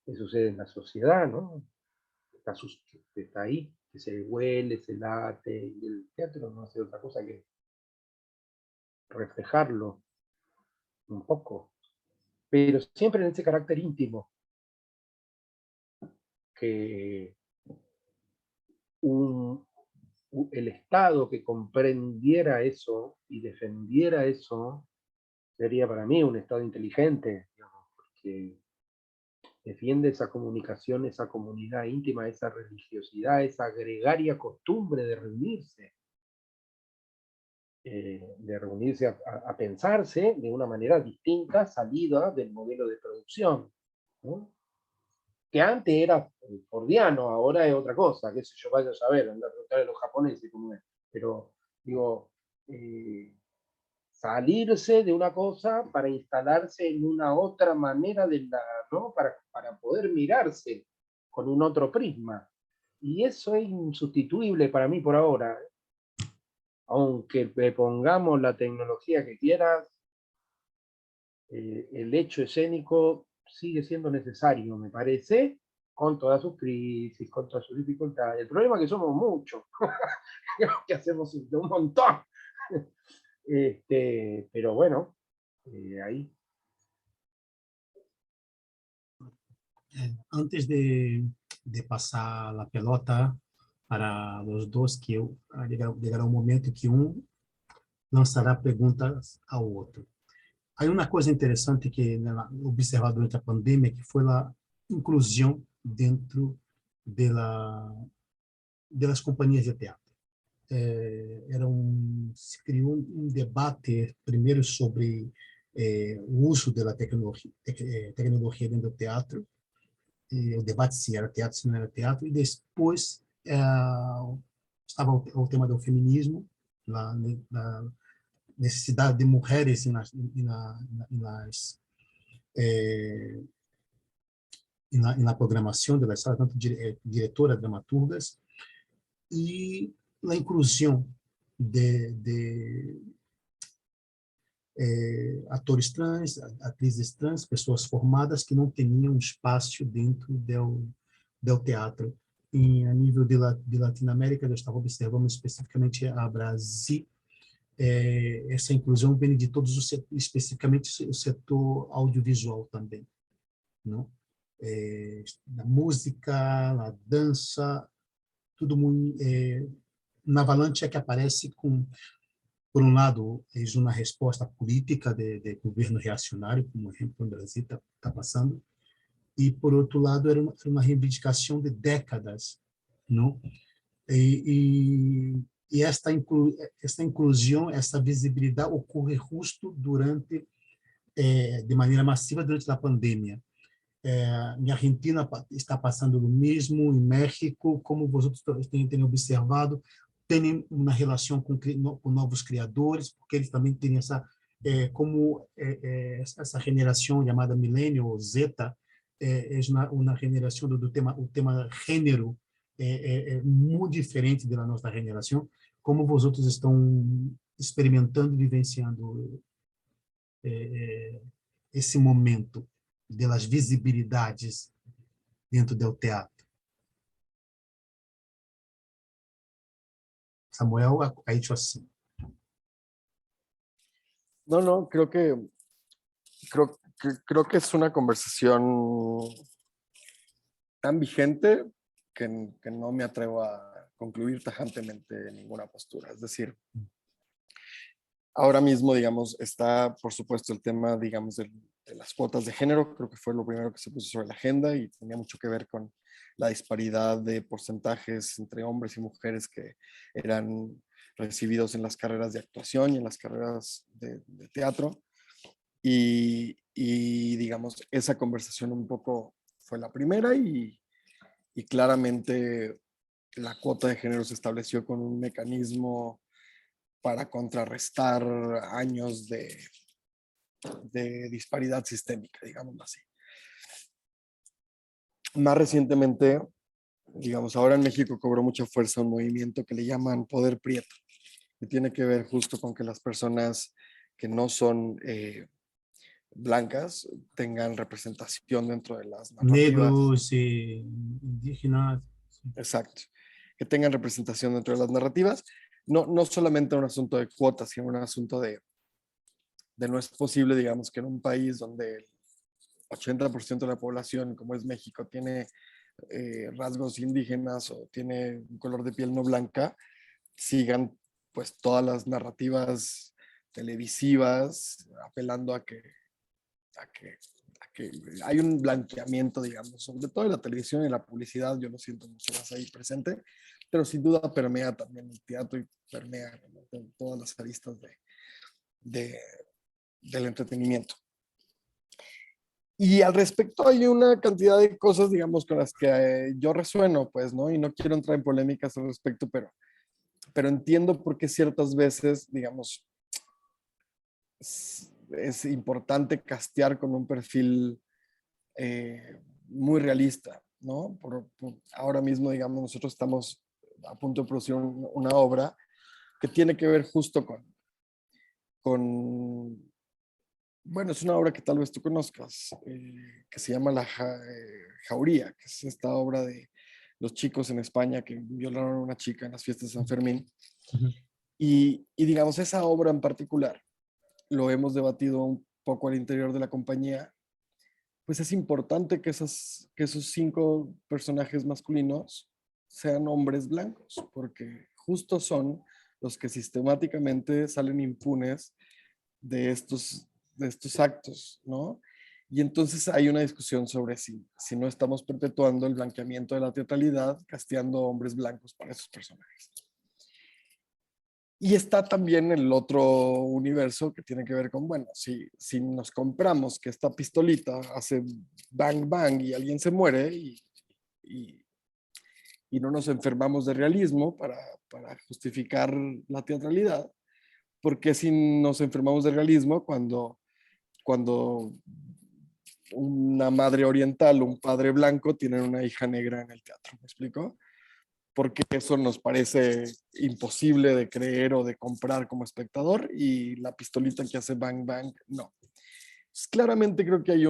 que sucede en la sociedad, ¿no? Está ahí, que se huele, se late, y el teatro no hace otra cosa que reflejarlo un poco, pero siempre en ese carácter íntimo, que el Estado que comprendiera eso y defendiera eso, sería para mí un Estado inteligente, digamos, porque defiende esa comunicación, esa comunidad íntima, esa religiosidad, esa gregaria costumbre de reunirse a pensarse de una manera distinta, salida del modelo de producción, ¿no? Que antes era fordiano, ahora es otra cosa, qué sé yo, vaya a saber, andar a preguntarle a los japoneses cómo es. Pero, digo, salirse de una cosa para instalarse en una otra manera de la, ¿no? Para poder mirarse con un otro prisma. Y eso es insustituible para mí por ahora. Aunque le pongamos la tecnología que quieras, el hecho escénico sigue siendo necesario, me parece, con todas sus crisis, con todas sus dificultades. El problema es que somos muchos, que hacemos un montón. Pero bueno, ahí. Antes de passar a pelota para os dois, que chegará um momento que um lançará perguntas ao outro. Há uma coisa interessante que observado durante a pandemia, que foi a inclusão dentro das companhias de teatro. Se criou um debate primeiro sobre o uso da tecnologia dentro do teatro, o debate se era teatro, se não era teatro, e depois estava o tema do feminismo, na necessidade de mulheres na programação das salas, tanto diretoras, dramaturgas, e a inclusão de atores trans, atrizes trans, pessoas formadas que não tinham espaço dentro do teatro. E a nível de Latinoamérica, eu estava observando especificamente a Brasil, essa inclusão vem de todos os setores, especificamente o setor audiovisual também, não? Na música, na dança, tudo muito na avalanche que aparece com, por um lado, é uma resposta política de governo reacionário, como o exemplo no Brasil está passando, e por outro lado era uma reivindicação de décadas, não? E esta inclusão, essa visibilidade ocorre justo durante, de maneira massiva durante a pandemia. Em Argentina está passando o mesmo, em México, como vocês têm observado, têm uma relação com novos criadores, porque eles também têm essa, essa geração chamada Millennial Z, é uma geração do tema, o tema gênero é muito diferente da nossa geração, como vocês estão experimentando, vivenciando esse momento das visibilidades dentro do teatro. Samuel, ha hecho así. No, creo que es una conversación tan vigente que no me atrevo a concluir tajantemente ninguna postura. Es decir, ahora mismo, digamos, está, por supuesto, el tema, digamos, de las cuotas de género. Creo que fue lo primero que se puso sobre la agenda y tenía mucho que ver con la disparidad de porcentajes entre hombres y mujeres que eran recibidos en las carreras de actuación y en las carreras de teatro. Y, digamos, esa conversación un poco fue la primera y claramente la cuota de género se estableció con un mecanismo para contrarrestar años de disparidad sistémica, digamos así. Más recientemente, digamos, ahora en México cobró mucha fuerza un movimiento que le llaman poder prieto, que tiene que ver justo con que las personas que no son blancas tengan representación dentro de las narrativas. Negros, indígenas. Exacto. Que tengan representación dentro de las narrativas. No solamente un asunto de cuotas, sino un asunto de no es posible, digamos, que en un país donde el 80% de la población, como es México, tiene rasgos indígenas o tiene un color de piel no blanca, sigan pues todas las narrativas televisivas, apelando a que, a que hay un blanqueamiento, digamos, sobre todo en la televisión y la publicidad, yo lo siento mucho más ahí presente, pero sin duda permea también el teatro y permea, ¿no?, todas las aristas de, del entretenimiento. Y al respecto hay una cantidad de cosas, digamos, con las que yo resueno, pues, ¿no? Y no quiero entrar en polémicas al respecto, pero entiendo por qué ciertas veces, digamos, es importante castear con un perfil muy realista, ¿no? Ahora mismo, digamos, nosotros estamos a punto de producir una obra que tiene que ver justo con bueno, es una obra que tal vez tú conozcas, que se llama Jauría, que es esta obra de los chicos en España que violaron a una chica en las fiestas de San Fermín. Ujú. Y digamos, esa obra en particular, lo hemos debatido un poco al interior de la compañía, pues es importante que esos 5 personajes masculinos sean hombres blancos, porque justo son los que sistemáticamente salen impunes de estos actos, ¿no? Y entonces hay una discusión sobre si no estamos perpetuando el blanqueamiento de la teatralidad, casteando hombres blancos para esos personajes. Y está también el otro universo que tiene que ver con, bueno, si nos compramos que esta pistolita hace bang bang y alguien se muere y, y no nos enfermamos de realismo para justificar la teatralidad, ¿por qué si nos enfermamos de realismo cuando una madre oriental o un padre blanco tienen una hija negra en el teatro? ¿Me explico? Porque eso nos parece imposible de creer o de comprar como espectador y la pistolita que hace bang bang, no. Pues claramente creo que hay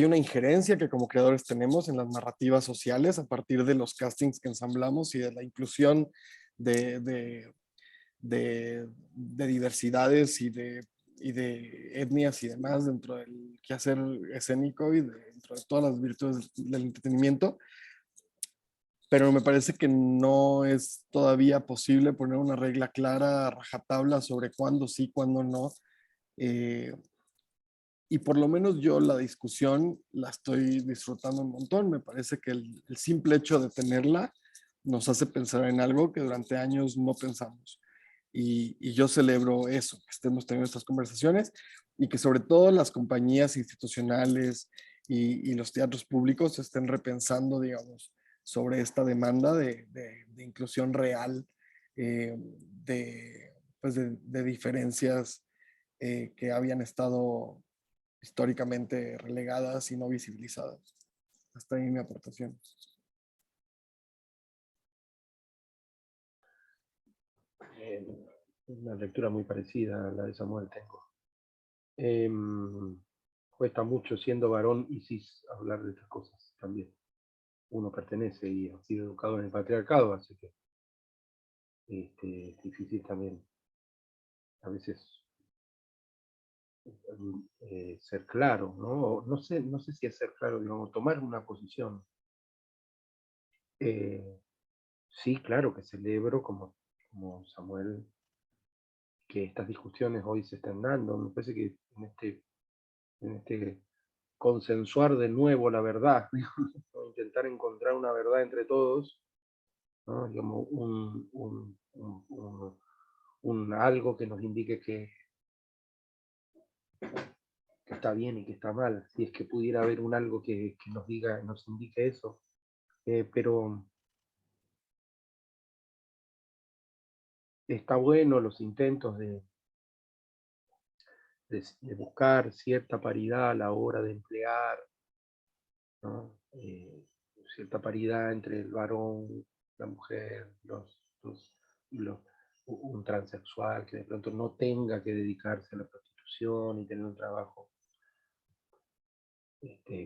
una injerencia que como creadores tenemos en las narrativas sociales a partir de los castings que ensamblamos y de la inclusión de, de, de diversidades y de etnias y demás dentro del quehacer escénico y dentro de todas las virtudes del entretenimiento, pero me parece que no es todavía posible poner una regla clara, a rajatabla, sobre cuándo sí, cuándo no. Eh, y por lo menos yo la discusión la estoy disfrutando un montón. Me parece que el simple hecho de tenerla nos hace pensar en algo que durante años no pensamos. Y yo celebro eso, que estemos teniendo estas conversaciones y que sobre todo las compañías institucionales y los teatros públicos estén repensando, digamos, sobre esta demanda de inclusión real, pues de diferencias que habían estado históricamente relegadas y no visibilizadas. Hasta ahí mi aportación. Una lectura muy parecida a la de Samuel tengo. Cuesta mucho siendo varón y cis hablar de estas cosas también. Uno pertenece y ha sido educado en el patriarcado, así que es difícil también a veces ser claro, ¿no? No sé si es ser claro, digamos, tomar una posición. Sí, claro que celebro como Samuel que estas discusiones hoy se están dando. Me parece que en este consensuar de nuevo la verdad, ¿no? Intentar encontrar una verdad entre todos, ¿no? Digamos, un algo que nos indique que está bien y que está mal, si es que pudiera haber un algo que nos indique eso. Pero está bueno los intentos de buscar cierta paridad a la hora de emplear, ¿no? Cierta paridad entre el varón, la mujer, un transexual que de pronto no tenga que dedicarse a la prostitución y tener un trabajo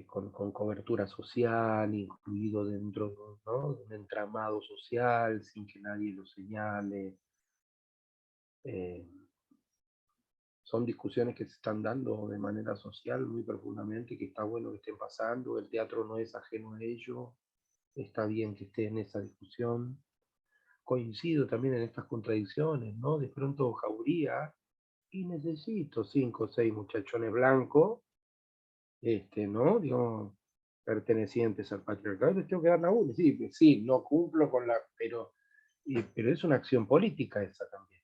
con cobertura social, incluido dentro de, ¿no?, de un entramado social, sin que nadie lo señale. Eh, Son discusiones que se están dando de manera social muy profundamente, que está bueno que estén pasando, el teatro no es ajeno a ello, está bien que esté en esa discusión. coincido también en estas contradicciones, ¿no? De pronto Jauría, y necesito 5 o 6 muchachones blancos, ¿no? Digamos, pertenecientes al patriarcado, les tengo que dar la UNE. Sí, pues sí, no cumplo con la, pero es una acción política esa también.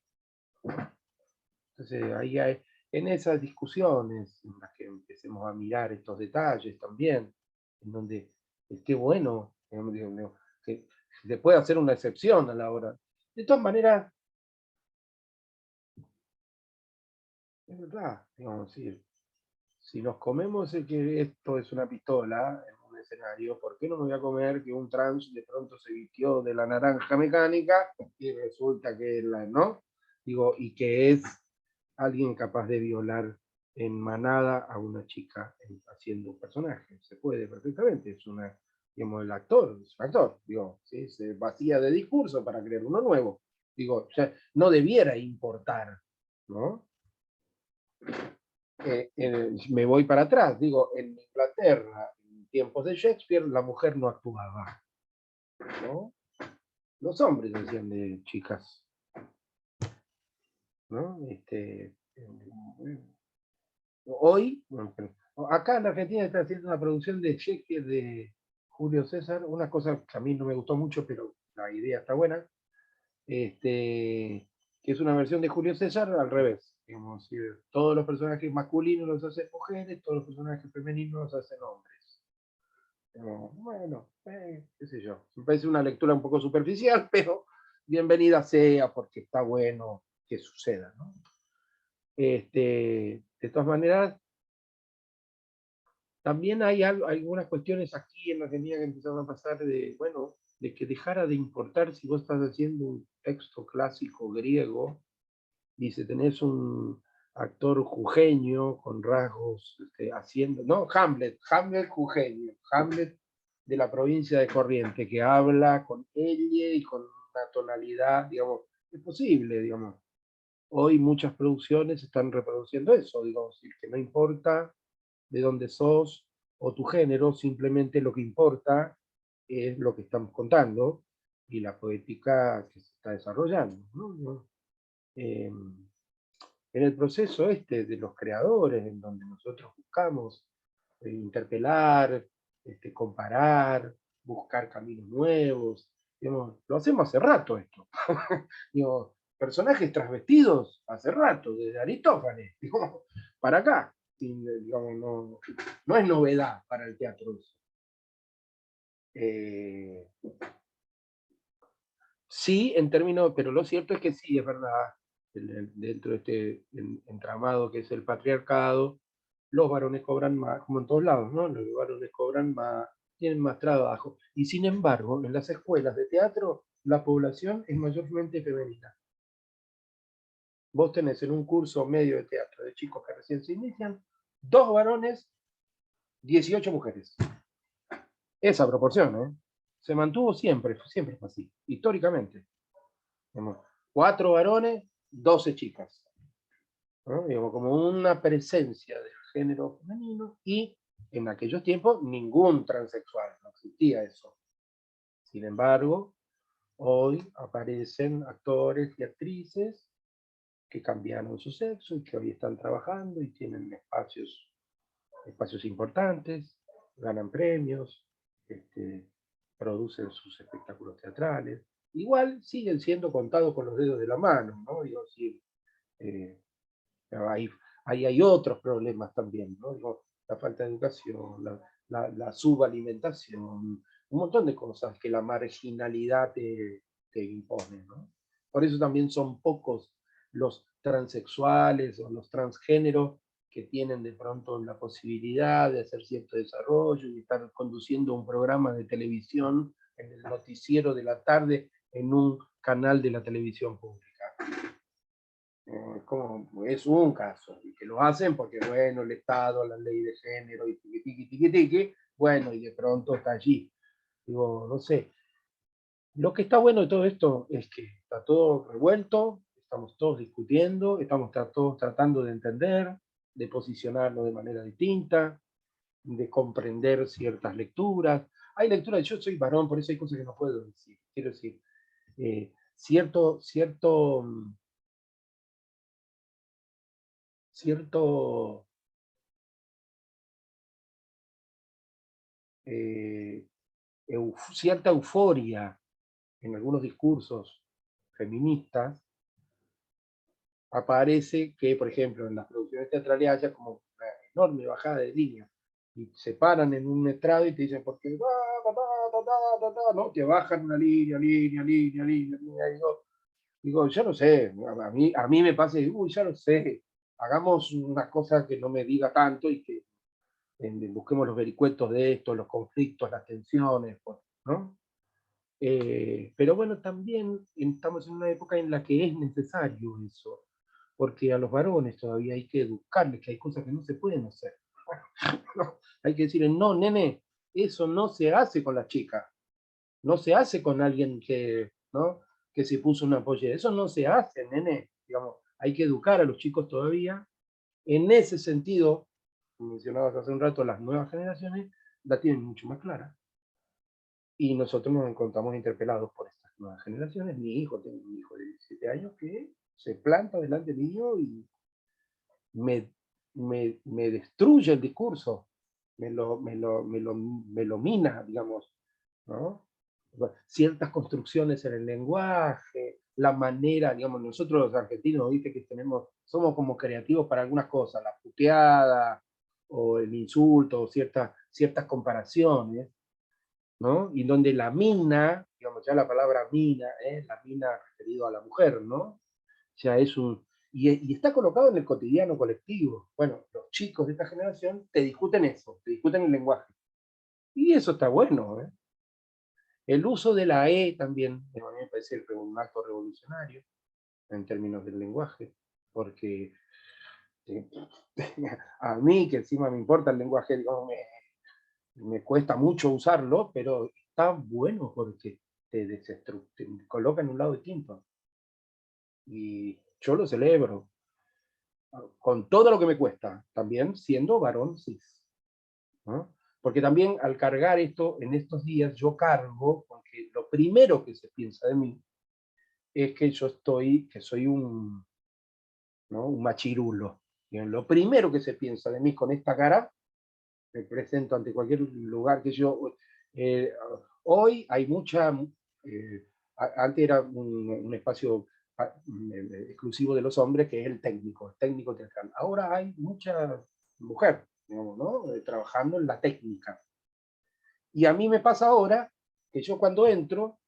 Entonces, ahí hay, en esas discusiones, en las que empecemos a mirar estos detalles también, en donde esté bueno, digamos, que se puede hacer una excepción a la hora. De todas maneras, es verdad, digamos, si nos comemos que esto es una pistola en un escenario, ¿por qué no me voy a comer que un trans de pronto se vistió de la naranja mecánica y resulta que es la, ¿no? Digo, y que es alguien capaz de violar en manada a una chica haciendo un personaje? Se puede perfectamente, es una, digamos, el actor, es un actor, digo, ¿sí? Se vacía de discurso para crear uno nuevo. Digo, ya no debiera importar, ¿no? Me voy para atrás, digo, en Inglaterra, en tiempos de Shakespeare, la mujer no actuaba, ¿no? Los hombres hacían de chicas, ¿no? Hoy, bueno, acá en Argentina está haciendo una producción de Shakespeare de Julio César, una cosa que a mí no me gustó mucho, pero la idea está buena, que es una versión de Julio César al revés. Digamos, todos los personajes masculinos los hacen mujeres, todos los personajes femeninos los hacen hombres. Bueno, qué sé yo. Me parece una lectura un poco superficial, pero bienvenida sea porque está bueno que suceda, ¿no? De todas maneras, también hay algunas cuestiones aquí en la Argentina que empezaron a pasar de, bueno, de que dejara de importar si vos estás haciendo un texto clásico griego y si tenés un actor jujeño con rasgos haciendo, no, Hamlet jujeño, Hamlet de la provincia de Corrientes, que habla con ella y con una tonalidad, digamos, es posible, digamos. Hoy muchas producciones están reproduciendo eso, digamos, que no importa de dónde sos o tu género, simplemente lo que importa es lo que estamos contando y la poética que se está desarrollando, ¿no? En el proceso de los creadores, en donde nosotros buscamos interpelar, comparar, buscar caminos nuevos, digamos, lo hacemos hace rato esto. Digo, personajes transvestidos hace rato, desde Aristófanes, digamos, para acá. Y, digamos, no es novedad para el teatro eso. Sí, en términos, pero lo cierto es que sí, es verdad, dentro de este entramado que es el patriarcado, los varones cobran más, como en todos lados, ¿no? Los varones cobran más, tienen más trabajo. Y sin embargo, en las escuelas de teatro, la población es mayormente femenina. Vos tenés en un curso medio de teatro de chicos que recién se inician, 2 varones, 18 mujeres. Esa proporción, ¿eh? Se mantuvo siempre fue así, históricamente. 4 varones, 12 chicas, ¿no? Digamos, como una presencia del género femenino, y en aquellos tiempos ningún transexual, no existía eso. Sin embargo, hoy aparecen actores y actrices que cambiaron su sexo y que hoy están trabajando y tienen espacios importantes, ganan premios, producen sus espectáculos teatrales. Igual siguen siendo contados con los dedos de la mano, ¿no? Digo, sí, ahí hay otros problemas también, ¿no? Digo, la falta de educación, la subalimentación, un montón de cosas que la marginalidad te impone, ¿no? Por eso también son pocos los transexuales o los transgéneros que tienen de pronto la posibilidad de hacer cierto desarrollo y estar conduciendo un programa de televisión en el noticiero de la tarde en un canal de la televisión pública. Es un caso, y que lo hacen porque, bueno, el Estado, la ley de género, y tiqui, bueno, y de pronto está allí. Digo, no sé. Lo que está bueno de todo esto es que está todo revuelto, estamos todos discutiendo, estamos todos tratando de entender, de posicionarnos de manera distinta, de comprender ciertas lecturas. Hay lecturas, yo soy varón, por eso hay cosas que no puedo decir. Quiero decir, cierto cierta euforia en algunos discursos feministas, aparece que, por ejemplo, en las producciones teatrales haya como una enorme bajada de línea, y se paran en un estrado y te dicen, porque ¿no? Te bajan una línea, y digo, yo no sé, a mí me pasa, uy, ya lo sé, hagamos una cosa que no me diga tanto y que busquemos los vericuetos de esto, los conflictos, las tensiones, ¿no? Pero bueno, también estamos en una época en la que es necesario eso, porque a los varones todavía hay que educarles que hay cosas que no se pueden hacer. No, hay que decirles, no, nene, eso no se hace con la chica, no se hace con alguien que, ¿no? que se puso una pollera, eso no se hace, nene. Digamos, hay que educar a los chicos todavía. En ese sentido, mencionabas hace un rato, las nuevas generaciones la tienen mucho más clara. Y nosotros nos encontramos interpelados por estas nuevas generaciones. Tengo un hijo de 17 años que se planta delante mío y me destruye el discurso, me lo mina, digamos, ¿no? Ciertas construcciones en el lenguaje, la manera, digamos, nosotros los argentinos, viste que somos como creativos para algunas cosas, la puteada o el insulto, o ciertas comparaciones, ¿no? Y donde la mina, digamos, ya la palabra mina, la mina referido a la mujer, ¿no? Ya es y está colocado en el cotidiano colectivo. Bueno, los chicos de esta generación te discuten eso, te discuten el lenguaje. Y eso está bueno, ¿eh? El uso de la E también, a mí me parece un acto revolucionario en términos del lenguaje, porque a mí, que encima me importa el lenguaje, digamos, me cuesta mucho usarlo, pero está bueno porque te coloca en un lado distinto. Y yo lo celebro, con todo lo que me cuesta, también siendo varón cis, ¿no? Porque también al cargar esto, en estos días yo cargo, porque lo primero que se piensa de mí es que que soy ¿no? un machirulo. Bien, lo primero que se piensa de mí con esta cara, me presento ante cualquier lugar que yo... Eh, hoy hay mucha... Antes era un espacio exclusivo de los hombres, que es el técnico teatral. Ahora hay mucha mujer, digamos, ¿no? Trabajando en la técnica. Y a mí me pasa ahora que yo cuando entro,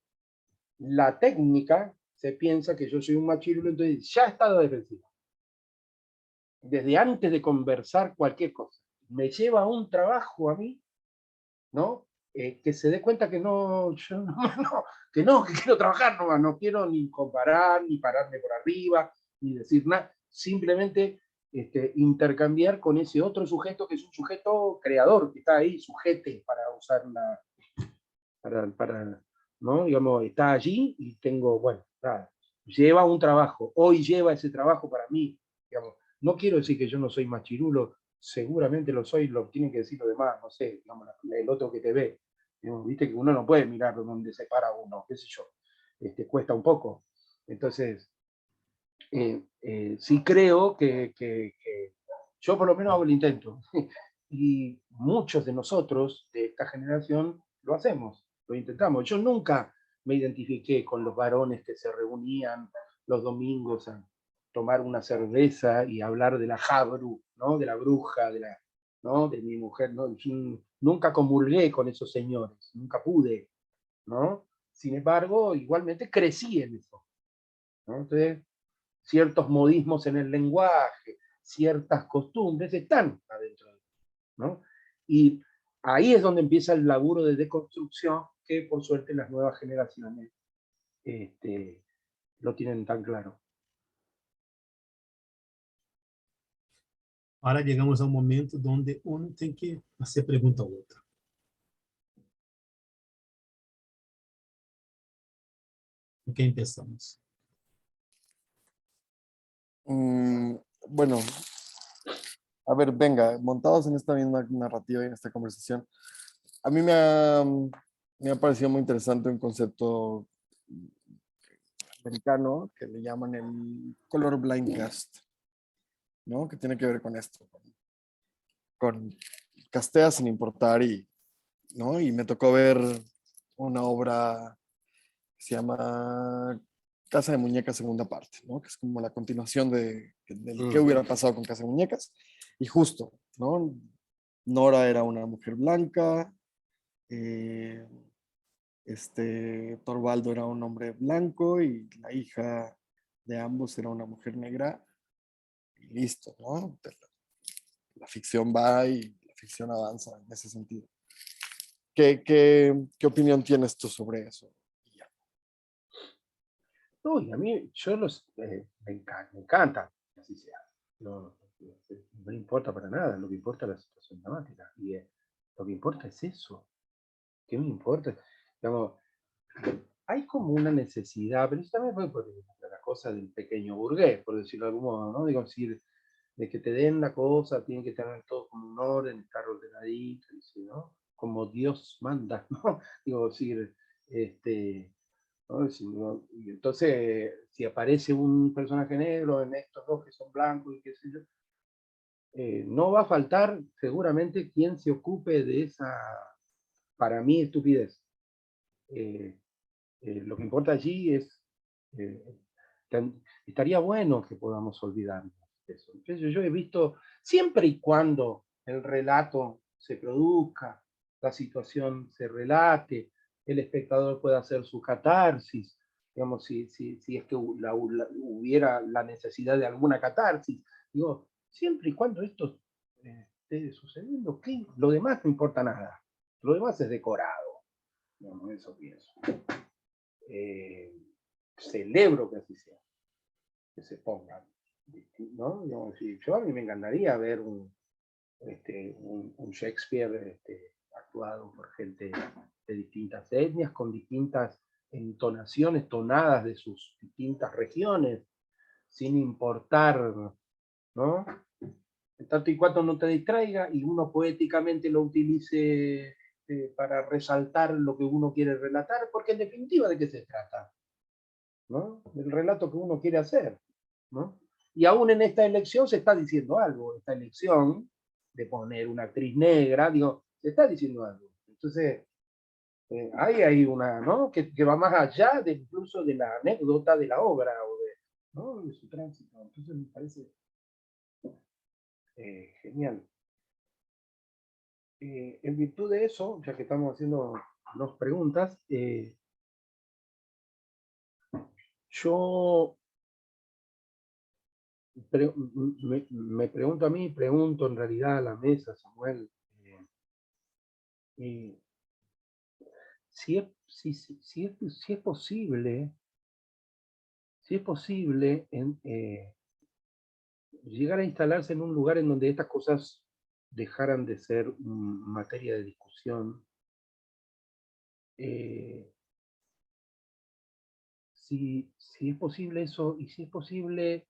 la técnica se piensa que yo soy un machirulo, entonces ya está la defensiva. Desde antes de conversar cualquier cosa. Me lleva a un trabajo a mí, ¿no? Que se dé cuenta que no, yo que quiero trabajar nomás, no quiero ni comparar, ni pararme por arriba, ni decir nada, simplemente intercambiar con ese otro sujeto que es un sujeto creador, que está ahí, sujete para usar ¿no? Digamos, está allí y tengo, bueno, nada, lleva un trabajo, hoy lleva ese trabajo para mí, digamos. No quiero decir que yo no soy machirulo, seguramente lo soy, lo tienen que decir los demás, no sé, digamos, el otro que te ve. Digamos, viste que uno no puede mirar donde se para uno, qué sé yo, cuesta un poco. Entonces, sí creo que yo por lo menos hago el intento. Y muchos de nosotros, de esta generación, lo hacemos, lo intentamos. Yo nunca me identifiqué con los varones que se reunían los domingos a tomar una cerveza y hablar de la Jabru, ¿no? De la bruja, ¿no? De mi mujer. ¿No? Nunca comulgué con esos señores, nunca pude, ¿no? Sin embargo, igualmente crecí en eso, ¿no? Entonces, ciertos modismos en el lenguaje, ciertas costumbres están adentro de, ¿no? Y ahí es donde empieza el laburo de deconstrucción que por suerte las nuevas generaciones lo tienen tan claro. Ahora llegamos a un momento donde uno tem que hacer pregunta ao outro. ¿Con qué empezamos? Bueno, a ver, venga, montados en esta misma narrativa y en esta conversación, a mí me ha parecido muy interesante un concepto americano que le llaman el color blind cast, ¿no? Que tiene que ver con esto, con casteas sin importar ¿no? Y me tocó ver una obra que se llama Casa de Muñecas segunda parte, ¿no? Que es como la continuación del qué hubiera pasado con Casa de Muñecas. Y justo, ¿no? Nora era una mujer blanca, Torvaldo era un hombre blanco y la hija de ambos era una mujer negra y listo, ¿no? La ficción va y la ficción avanza en ese sentido. ¿Qué opinión tienes tú sobre eso? No, y a mí, me encanta que así sea. No, no me importa para nada, lo que importa es la situación dramática. Y lo que importa es eso. ¿Qué me importa? Digamos, hay como una necesidad, pero eso también fue por la cosa del pequeño burgués, por decirlo de algún modo, ¿no? Digo, decir, de que te den la cosa, tienen que tener todo como un orden, estar ordenadito, ¿no? Como Dios manda, ¿no? Digo, decir, ¿no? Y entonces, si aparece un personaje negro en estos dos que son blancos y qué sé yo, no va a faltar seguramente quien se ocupe de esa, para mí, estupidez. Lo que importa allí es, eh, estaría bueno que podamos olvidarnos de eso. Entonces, yo he visto, siempre y cuando el relato se produzca, la situación se relate, el espectador pueda hacer su catarsis, digamos, si es que hubiera la necesidad de alguna catarsis, digo, siempre y cuando esto esté sucediendo, ¿qué? Lo demás no importa nada, lo demás es decorado, digamos, eso pienso. Celebro que así sea, que se pongan, ¿no? Yo a mí me encantaría ver un Shakespeare actuado por gente de distintas etnias, con distintas entonaciones, tonadas de sus distintas regiones, sin importar, ¿no? Tanto y cuanto no te distraiga y uno poéticamente lo utilice para resaltar lo que uno quiere relatar, porque en definitiva, ¿de qué se trata? ¿No? Del relato que uno quiere hacer, ¿no? Y aún en esta elección se está diciendo algo, esta elección de poner una actriz negra, digo, se está diciendo algo. Entonces, hay una, ¿no? Que va más allá de incluso de la anécdota de la obra o de, ¿no? De su tránsito. Entonces me parece genial. En virtud de eso, ya que estamos haciendo dos preguntas, yo me pregunto a mí, pregunto en realidad a la mesa, Samuel, si es posible, llegar a instalarse en un lugar en donde estas cosas dejaran de ser materia de discusión, si es posible eso, y si es posible,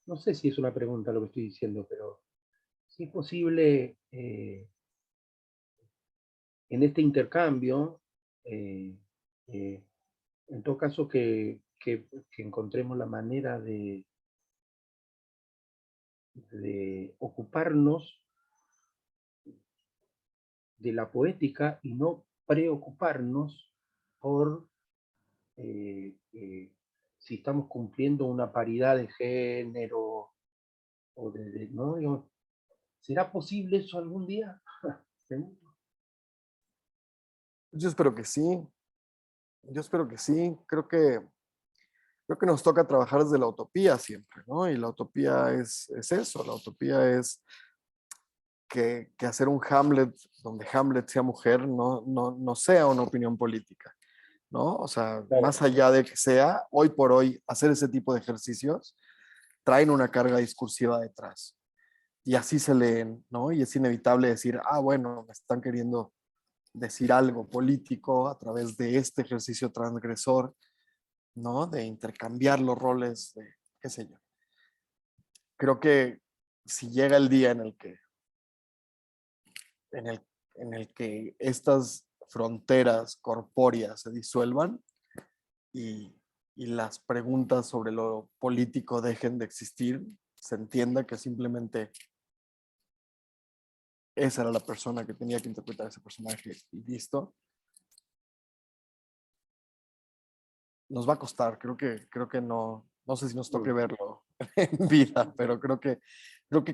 no sé si es una pregunta lo que estoy diciendo, pero si es posible en este intercambio, en todo caso que encontremos la manera de ocuparnos de la poética y no preocuparnos por si estamos cumpliendo una paridad de género o ¿no? Digo, ¿será posible eso algún día? Yo espero que sí. Yo espero que sí. Creo que nos toca trabajar desde la utopía siempre, ¿no? Y la utopía es eso. La utopía es que hacer un Hamlet donde Hamlet sea mujer no sea una opinión política, ¿no? O sea, Claro. más allá de que sea, hoy por hoy, hacer ese tipo de ejercicios traen una carga discursiva detrás. Y así se leen, ¿no? Y es inevitable decir, bueno, me están queriendo decir algo político a través de este ejercicio transgresor, ¿no? De intercambiar los roles, de qué sé yo. Creo que si llega el día en el que estas fronteras corpóreas se disuelvan y y las preguntas sobre lo político dejen de existir, se entienda que simplemente esa era la persona que tenía que interpretar ese personaje y listo. Nos va a costar, creo que no sé si nos toque verlo en vida, pero creo que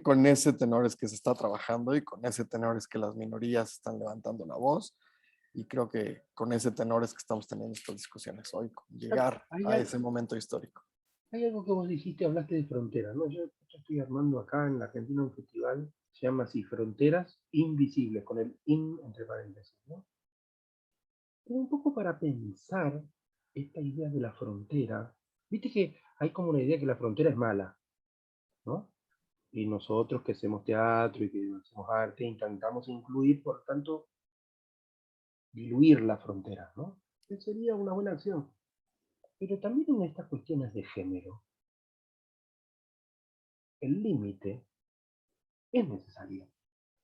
con ese tenor es que se está trabajando y con ese tenor es que las minorías están levantando la voz y creo que con ese tenor es que estamos teniendo estas discusiones hoy, con llegar a ese momento histórico. Hay algo que vos dijiste, hablaste de fronteras, ¿no? Yo estoy armando acá en la Argentina un festival, se llama así, Fronteras Invisibles, con el in entre paréntesis, ¿no? Pero un poco para pensar esta idea de la frontera, viste que hay como una idea que la frontera es mala, ¿no? Y nosotros que hacemos teatro y que hacemos arte, intentamos incluir, por tanto, diluir la frontera, ¿no? Que sería una buena acción. Pero también en estas cuestiones de género, el límite es necesario.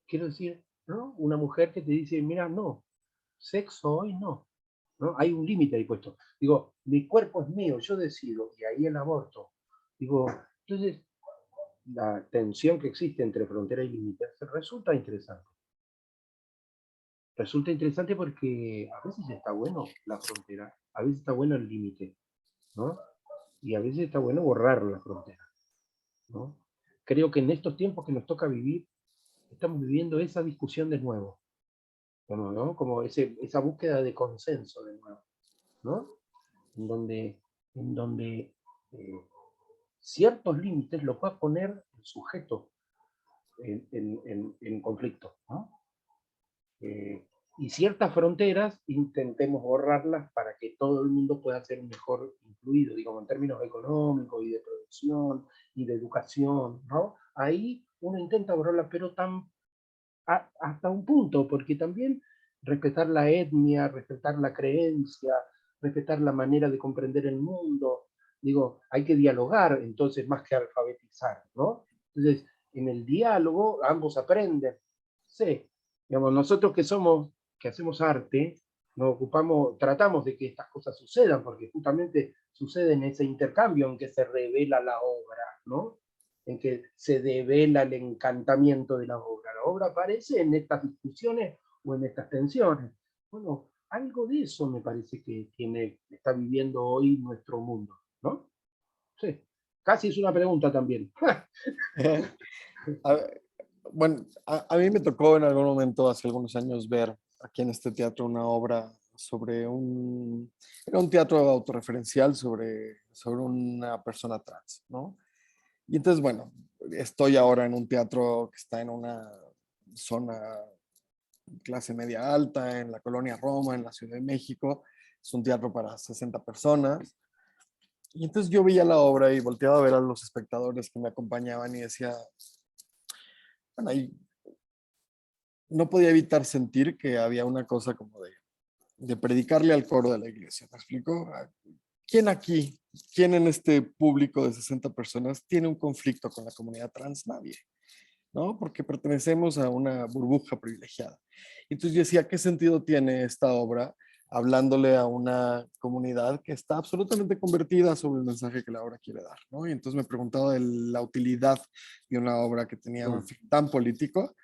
Quiero decir, ¿no? Una mujer que te dice, mira, no, sexo hoy no, ¿no? Hay un límite ahí puesto. Digo, mi cuerpo es mío, yo decido, y ahí el aborto. Digo, entonces, la tensión que existe entre frontera y límite resulta interesante. Resulta interesante porque a veces está bueno la frontera, a veces está bueno el límite, ¿no? Y a veces está bueno borrar la frontera, ¿no? Creo que en estos tiempos que nos toca vivir, estamos viviendo esa discusión de nuevo, ¿no? Como esa búsqueda de consenso de nuevo, ¿no? En donde ciertos límites los va a poner el sujeto en conflicto, ¿no? Y ciertas fronteras intentemos borrarlas para que todo el mundo pueda ser mejor incluido, digamos, en términos económicos y de producción y de educación, ¿no? Ahí uno intenta borrarlas, pero hasta un punto, porque también respetar la etnia, respetar la creencia, respetar la manera de comprender el mundo, digo, hay que dialogar entonces más que alfabetizar, ¿no? Entonces, en el diálogo ambos aprenden. Sí, digamos, nosotros que hacemos arte, nos ocupamos, tratamos de que estas cosas sucedan, porque justamente sucede en ese intercambio en que se revela la obra, ¿no? En que se devela el encantamiento de la obra. La obra aparece en estas discusiones o en estas tensiones. Bueno, algo de eso me parece que está viviendo hoy nuestro mundo, ¿no? Sí, casi es una pregunta también. A ver, bueno, a mí me tocó en algún momento, hace algunos años, ver aquí en este teatro una obra sobre era un teatro autorreferencial sobre una persona trans, ¿no? Y entonces, bueno, estoy ahora en un teatro que está en una zona clase media alta, en la colonia Roma, en la Ciudad de México. Es un teatro para 60 personas. Y entonces yo veía la obra y volteaba a ver a los espectadores que me acompañaban y decía, bueno, ahí no podía evitar sentir que había una cosa como de predicarle al coro de la iglesia. ¿Me explico? ¿Quién aquí, quién en este público de 60 personas tiene un conflicto con la comunidad trans? Nadie, ¿no? Porque pertenecemos a una burbuja privilegiada. Entonces yo decía, ¿qué sentido tiene esta obra hablándole a una comunidad que está absolutamente convertida sobre el mensaje que la obra quiere dar, ¿no? Y entonces me preguntaba de la utilidad de una obra que tenía un fin tan político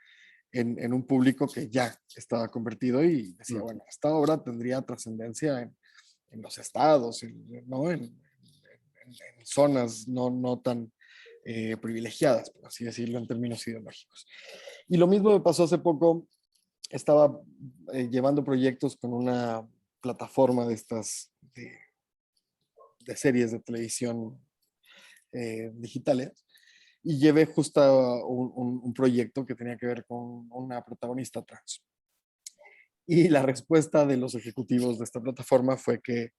en un público que ya estaba convertido y decía, bueno, esta obra tendría trascendencia en los estados, ¿no? En zonas no tan privilegiadas, por así decirlo, en términos ideológicos. Y lo mismo me pasó hace poco, estaba llevando proyectos con una plataforma de estas, de series de televisión digitales, y llevé justo un proyecto que tenía que ver con una protagonista trans. Y la respuesta de los ejecutivos de esta plataforma fue que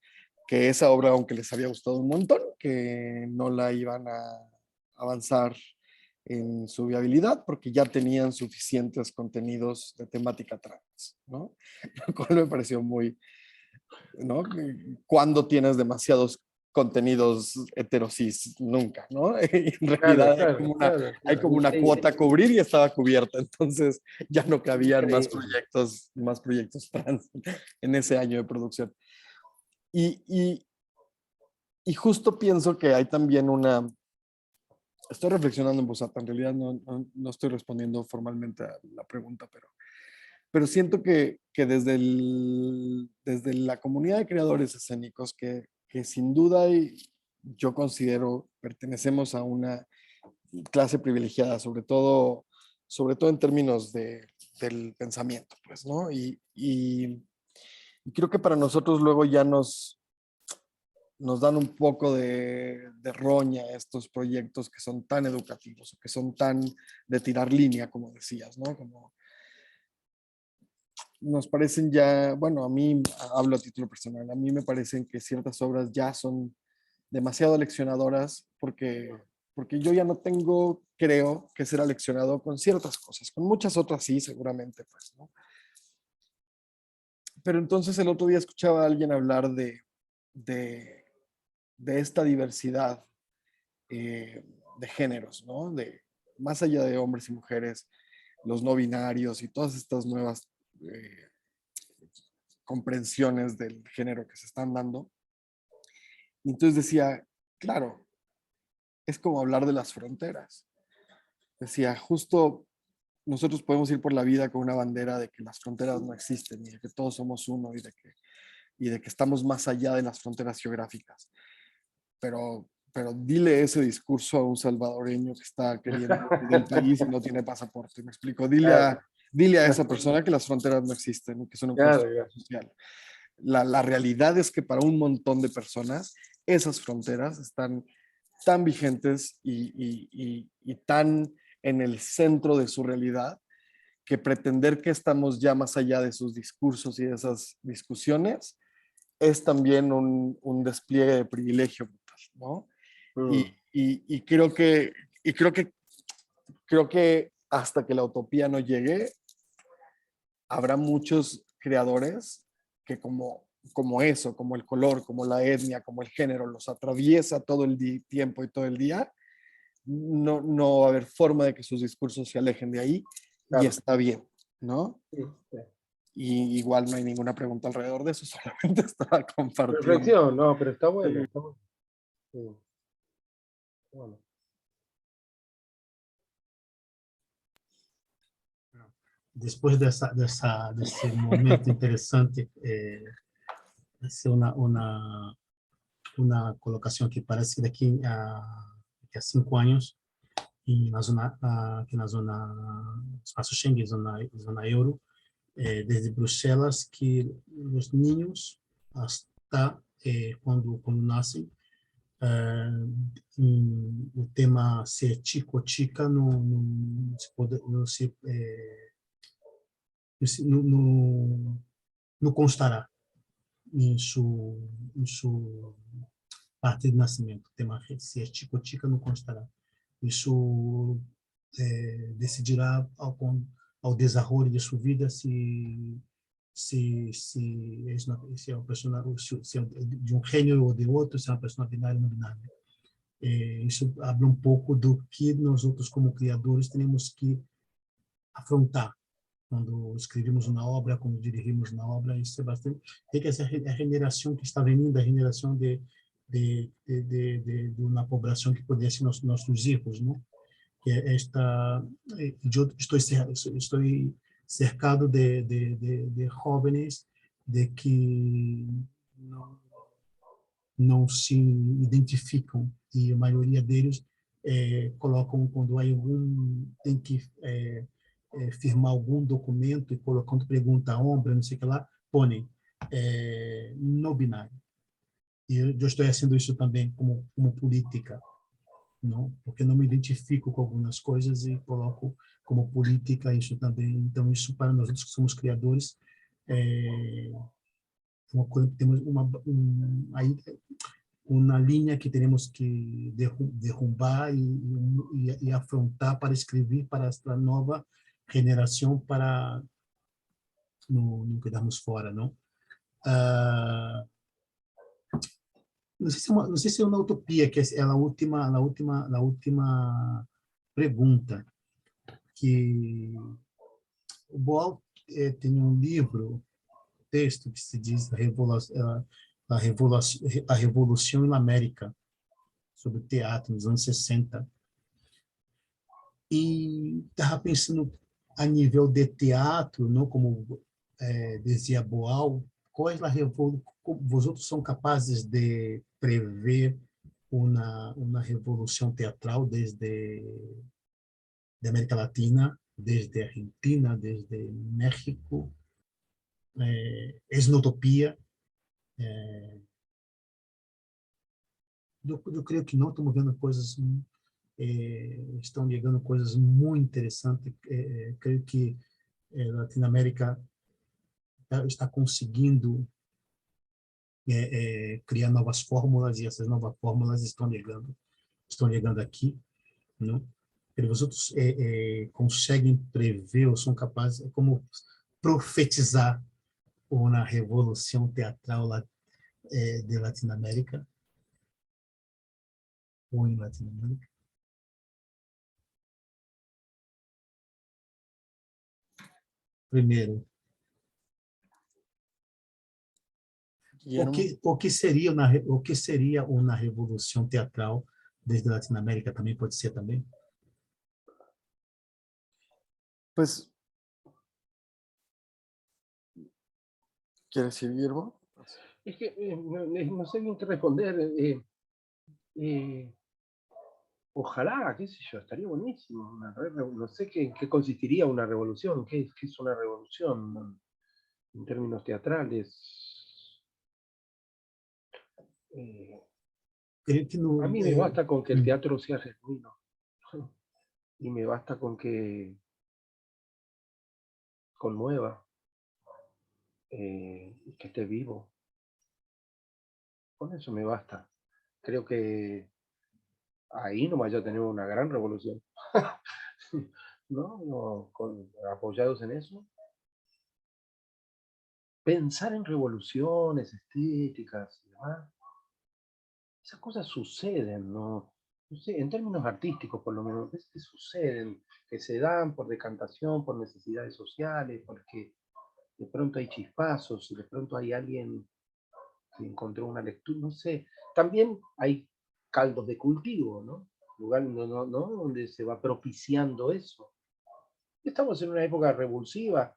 esa obra, aunque les había gustado un montón, que no la iban a avanzar en su viabilidad porque ya tenían suficientes contenidos de temática trans, ¿no? Lo cual me pareció muy, ¿no? Cuando tienes demasiados contenidos heterosis, nunca, ¿no? En realidad hay como una cuota a cubrir y estaba cubierta, entonces ya no cabían más proyectos trans en ese año de producción. Y y justo pienso que hay también estoy reflexionando en voz alta, en realidad no estoy respondiendo formalmente a la pregunta, pero siento que desde la comunidad de creadores escénicos, que sin duda yo considero pertenecemos a una clase privilegiada, sobre todo en términos del pensamiento, pues, ¿no? Y creo que para nosotros luego ya nos dan un poco de roña estos proyectos que son tan educativos, que son tan de tirar línea, como decías, ¿no? Como nos parecen ya, bueno, a mí, hablo a título personal, a mí me parecen que ciertas obras ya son demasiado leccionadoras porque yo ya no tengo, creo, que ser aleccionado con ciertas cosas, con muchas otras sí, seguramente, pues, ¿no? Pero entonces el otro día escuchaba a alguien hablar de, de esta diversidad de géneros, ¿no? Más allá de hombres y mujeres, los no binarios y todas estas nuevas comprensiones del género que se están dando. Y entonces decía, claro, es como hablar de las fronteras. Decía, justo nosotros podemos ir por la vida con una bandera de que las fronteras no existen y de que todos somos uno y de que estamos más allá de las fronteras geográficas. Pero dile ese discurso a un salvadoreño que está queriendo ir del país y no tiene pasaporte. Me explico. Claro, Dile a esa persona que las fronteras no existen, que son un claro, constructo claro. social. La realidad es que para un montón de personas, esas fronteras están tan vigentes y tan en el centro de su realidad que pretender que estamos ya más allá de sus discursos y de esas discusiones es también un despliegue de privilegio brutal, ¿no? Y, Mm, y creo que hasta que la utopía no llegue, habrá muchos creadores que como eso, como el color, como la etnia, como el género, los atraviesa todo el tiempo y todo el día, no va a haber forma de que sus discursos se alejen de ahí y claro. está bien, ¿no? Sí, sí. Y igual no hay ninguna pregunta alrededor de eso, solamente estaba compartiendo. Reflexión, no, pero está bueno, Sí. está bueno. Sí, bueno. Después desse momento interessante, essa é uma colocação que parece que daqui a 5 anos, aqui na zona espaço Schengen, zona euro, desde Bruxelas, que os ninhos, hasta quando nascem, o tema se é tico ou tica não constará em sua parte de nascimento. O tema se é tico ou tica não constará. Isso decidirá ao desenrolar de sua vida se é uma pessoa se é de um gênero ou de outro, se é uma pessoa binária ou não binária. Isso abre um pouco do que nós outros como criadores temos que afrontar quando escrevemos uma obra, quando dirigimos uma obra. Isso é bastante, tem que ser a regeneração que está vindo, a regeneração de uma população que poderia ser nossos filhos, não? Que é esta, eu estou cercado de jovens de que não se identificam, e a maioria deles colocam, quando há tem que firmar algum documento, e quando pergunta homem, não sei o que lá, põem não binário. E eu estou fazendo isso também como política, não? Porque não me identifico com algumas coisas e coloco como política isso também. Então, isso para nós que somos criadores é uma coisa, temos aí uma linha que temos que derrubar e afrontar para escrever para esta nova geração, para não quedarmos fora, não? Não sei se é uma utopia, que é a última pergunta, que o Boal tem um livro, texto que se diz a revolução, a revolução na América, sobre teatro nos anos 60. E estava pensando a nível de teatro, não como dizia Boal, qual é a revolução, vosotros são capazes de prever uma revolução teatral desde de América Latina, desde Argentina, desde México, é uma utopia. Eu creio que não, estamos vendo coisas, estão chegando coisas muito interessantes. Creio que a Latinoamérica está conseguindo criar novas fórmulas, e essas novas fórmulas estão chegando aqui, não? Os outros conseguem prever ou são capazes, como profetizar uma revolução teatral de Latinoamérica, ou em Latinoamérica. Primeiro, o que seria uma revolução teatral desde a Latinoamérica? Também pode ser também. Pues, ¿quieres decir, Guillermo? Es que no sé bien qué responder. Ojalá, qué sé yo, estaría buenísimo. No sé en qué consistiría una revolución, qué es una revolución en términos teatrales. Creio que A mí me basta con que el teatro sea genuino. Y me basta con que conmueva, y que esté vivo. Con eso me basta. Creo que ahí nomás ya tenemos una gran revolución. ¿No? Apoyados en eso. Pensar en revoluciones estéticas y demás, esas cosas suceden, ¿no? No sé, en términos artísticos por lo menos, es que suceden, que se dan por decantación, por necesidades sociales, porque de pronto hay chispazos y de pronto hay alguien que encontró una lectura, no sé. También hay caldos de cultivo, ¿no? Lugar ¿no? Donde se va propiciando eso. Estamos en una época revulsiva,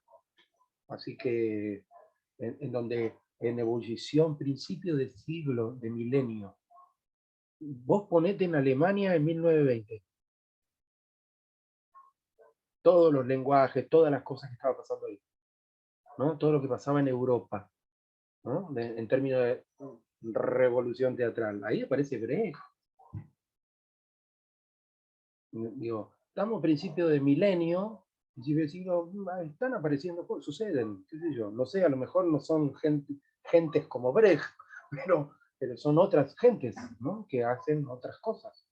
así que en donde en ebullición, principio de siglo, de milenio. Vos ponete en Alemania en 1920. Todos los lenguajes, todas las cosas que estaban pasando ahí, ¿no? Todo lo que pasaba en Europa, ¿no? En términos de revolución teatral. Ahí aparece Brecht. Digo, estamos a principio de milenio, principio de siglo, están apareciendo cosas, suceden, qué sé yo, no sé, a lo mejor no son gentes como Brecht, pero son otras gentes, ¿no? Que hacen otras cosas.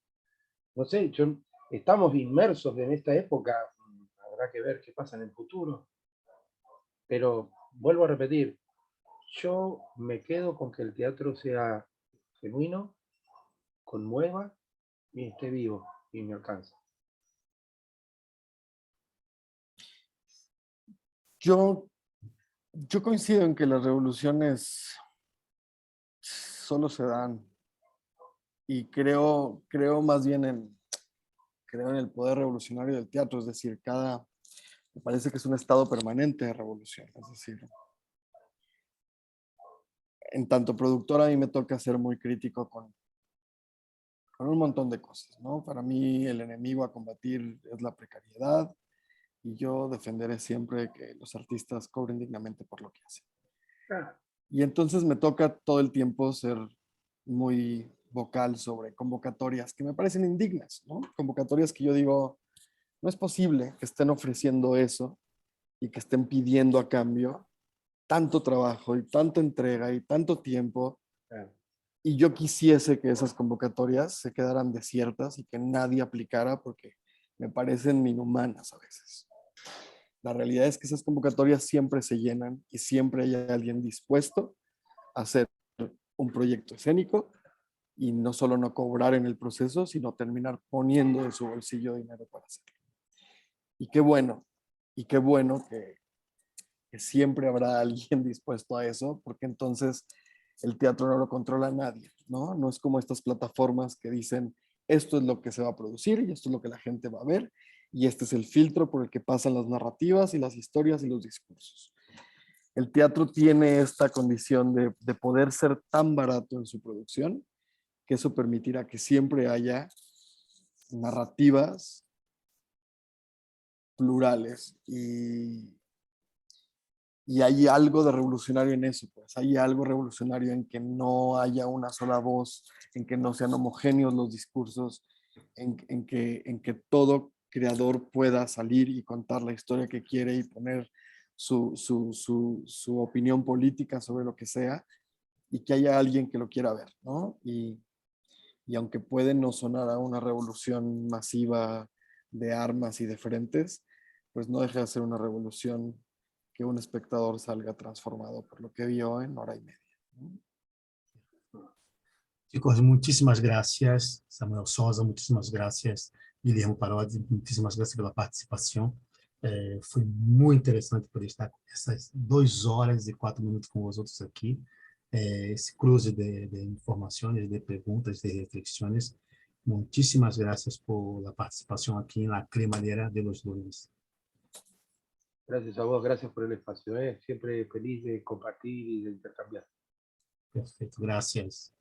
No sé, estamos inmersos en esta época, habrá que ver qué pasa en el futuro, pero vuelvo a repetir, yo me quedo con que el teatro sea genuino, conmueva y esté vivo y me alcance. Yo coincido en que las revoluciones solo se dan, y creo más bien creo en el poder revolucionario del teatro, es decir, me parece que es un estado permanente de revolución, es decir, en tanto productor a mí me toca ser muy crítico con un montón de cosas, ¿no? Para mí el enemigo a combatir es la precariedad, y yo defenderé siempre que los artistas cobren dignamente por lo que hacen. Ah. Y entonces me toca todo el tiempo ser muy vocal sobre convocatorias que me parecen indignas, ¿no? Convocatorias que yo digo, no es posible que estén ofreciendo eso y que estén pidiendo a cambio tanto trabajo y tanta entrega y tanto tiempo. Y yo quisiese que esas convocatorias se quedaran desiertas y que nadie aplicara, porque me parecen inhumanas a veces. La realidad es que esas convocatorias siempre se llenan y siempre hay alguien dispuesto a hacer un proyecto escénico y no solo no cobrar en el proceso, sino terminar poniendo de su bolsillo dinero para hacerlo. Y qué bueno que siempre habrá alguien dispuesto a eso, porque entonces el teatro no lo controla nadie, ¿no? No es como estas plataformas que dicen, esto es lo que se va a producir y esto es lo que la gente va a ver y este es el filtro por el que pasan las narrativas y las historias y los discursos. El teatro tiene esta condición de poder ser tan barato en su producción que eso permitirá que siempre haya narrativas plurales y hay algo de revolucionario en eso, pues hay algo revolucionario en que no haya una sola voz, en que no sean homogéneos los discursos, en que todo creador pueda salir y contar la historia que quiere y poner su opinión política sobre lo que sea y que haya alguien que lo quiera ver, ¿no? Y aunque puede no sonar a una revolución masiva de armas y de frentes, pues no deja de ser una revolución que un espectador salga transformado por lo que vio en hora y media, ¿no? Chicos, muchísimas gracias. Samuel Sousa, muchísimas gracias. Guilherme Parodi, muchísimas gracias pela participação. Foi muito interessante poder estar essas 2 horas e 4 minutos com os outros aqui. Esse cruze de informações, de perguntas, de reflexões. Muchísimas gracias por la participación aquí en la Cremalera de los Lunes. Gracias a vos, gracias por el espacio. Siempre feliz de compartir y de intercambiar. Perfecto, gracias.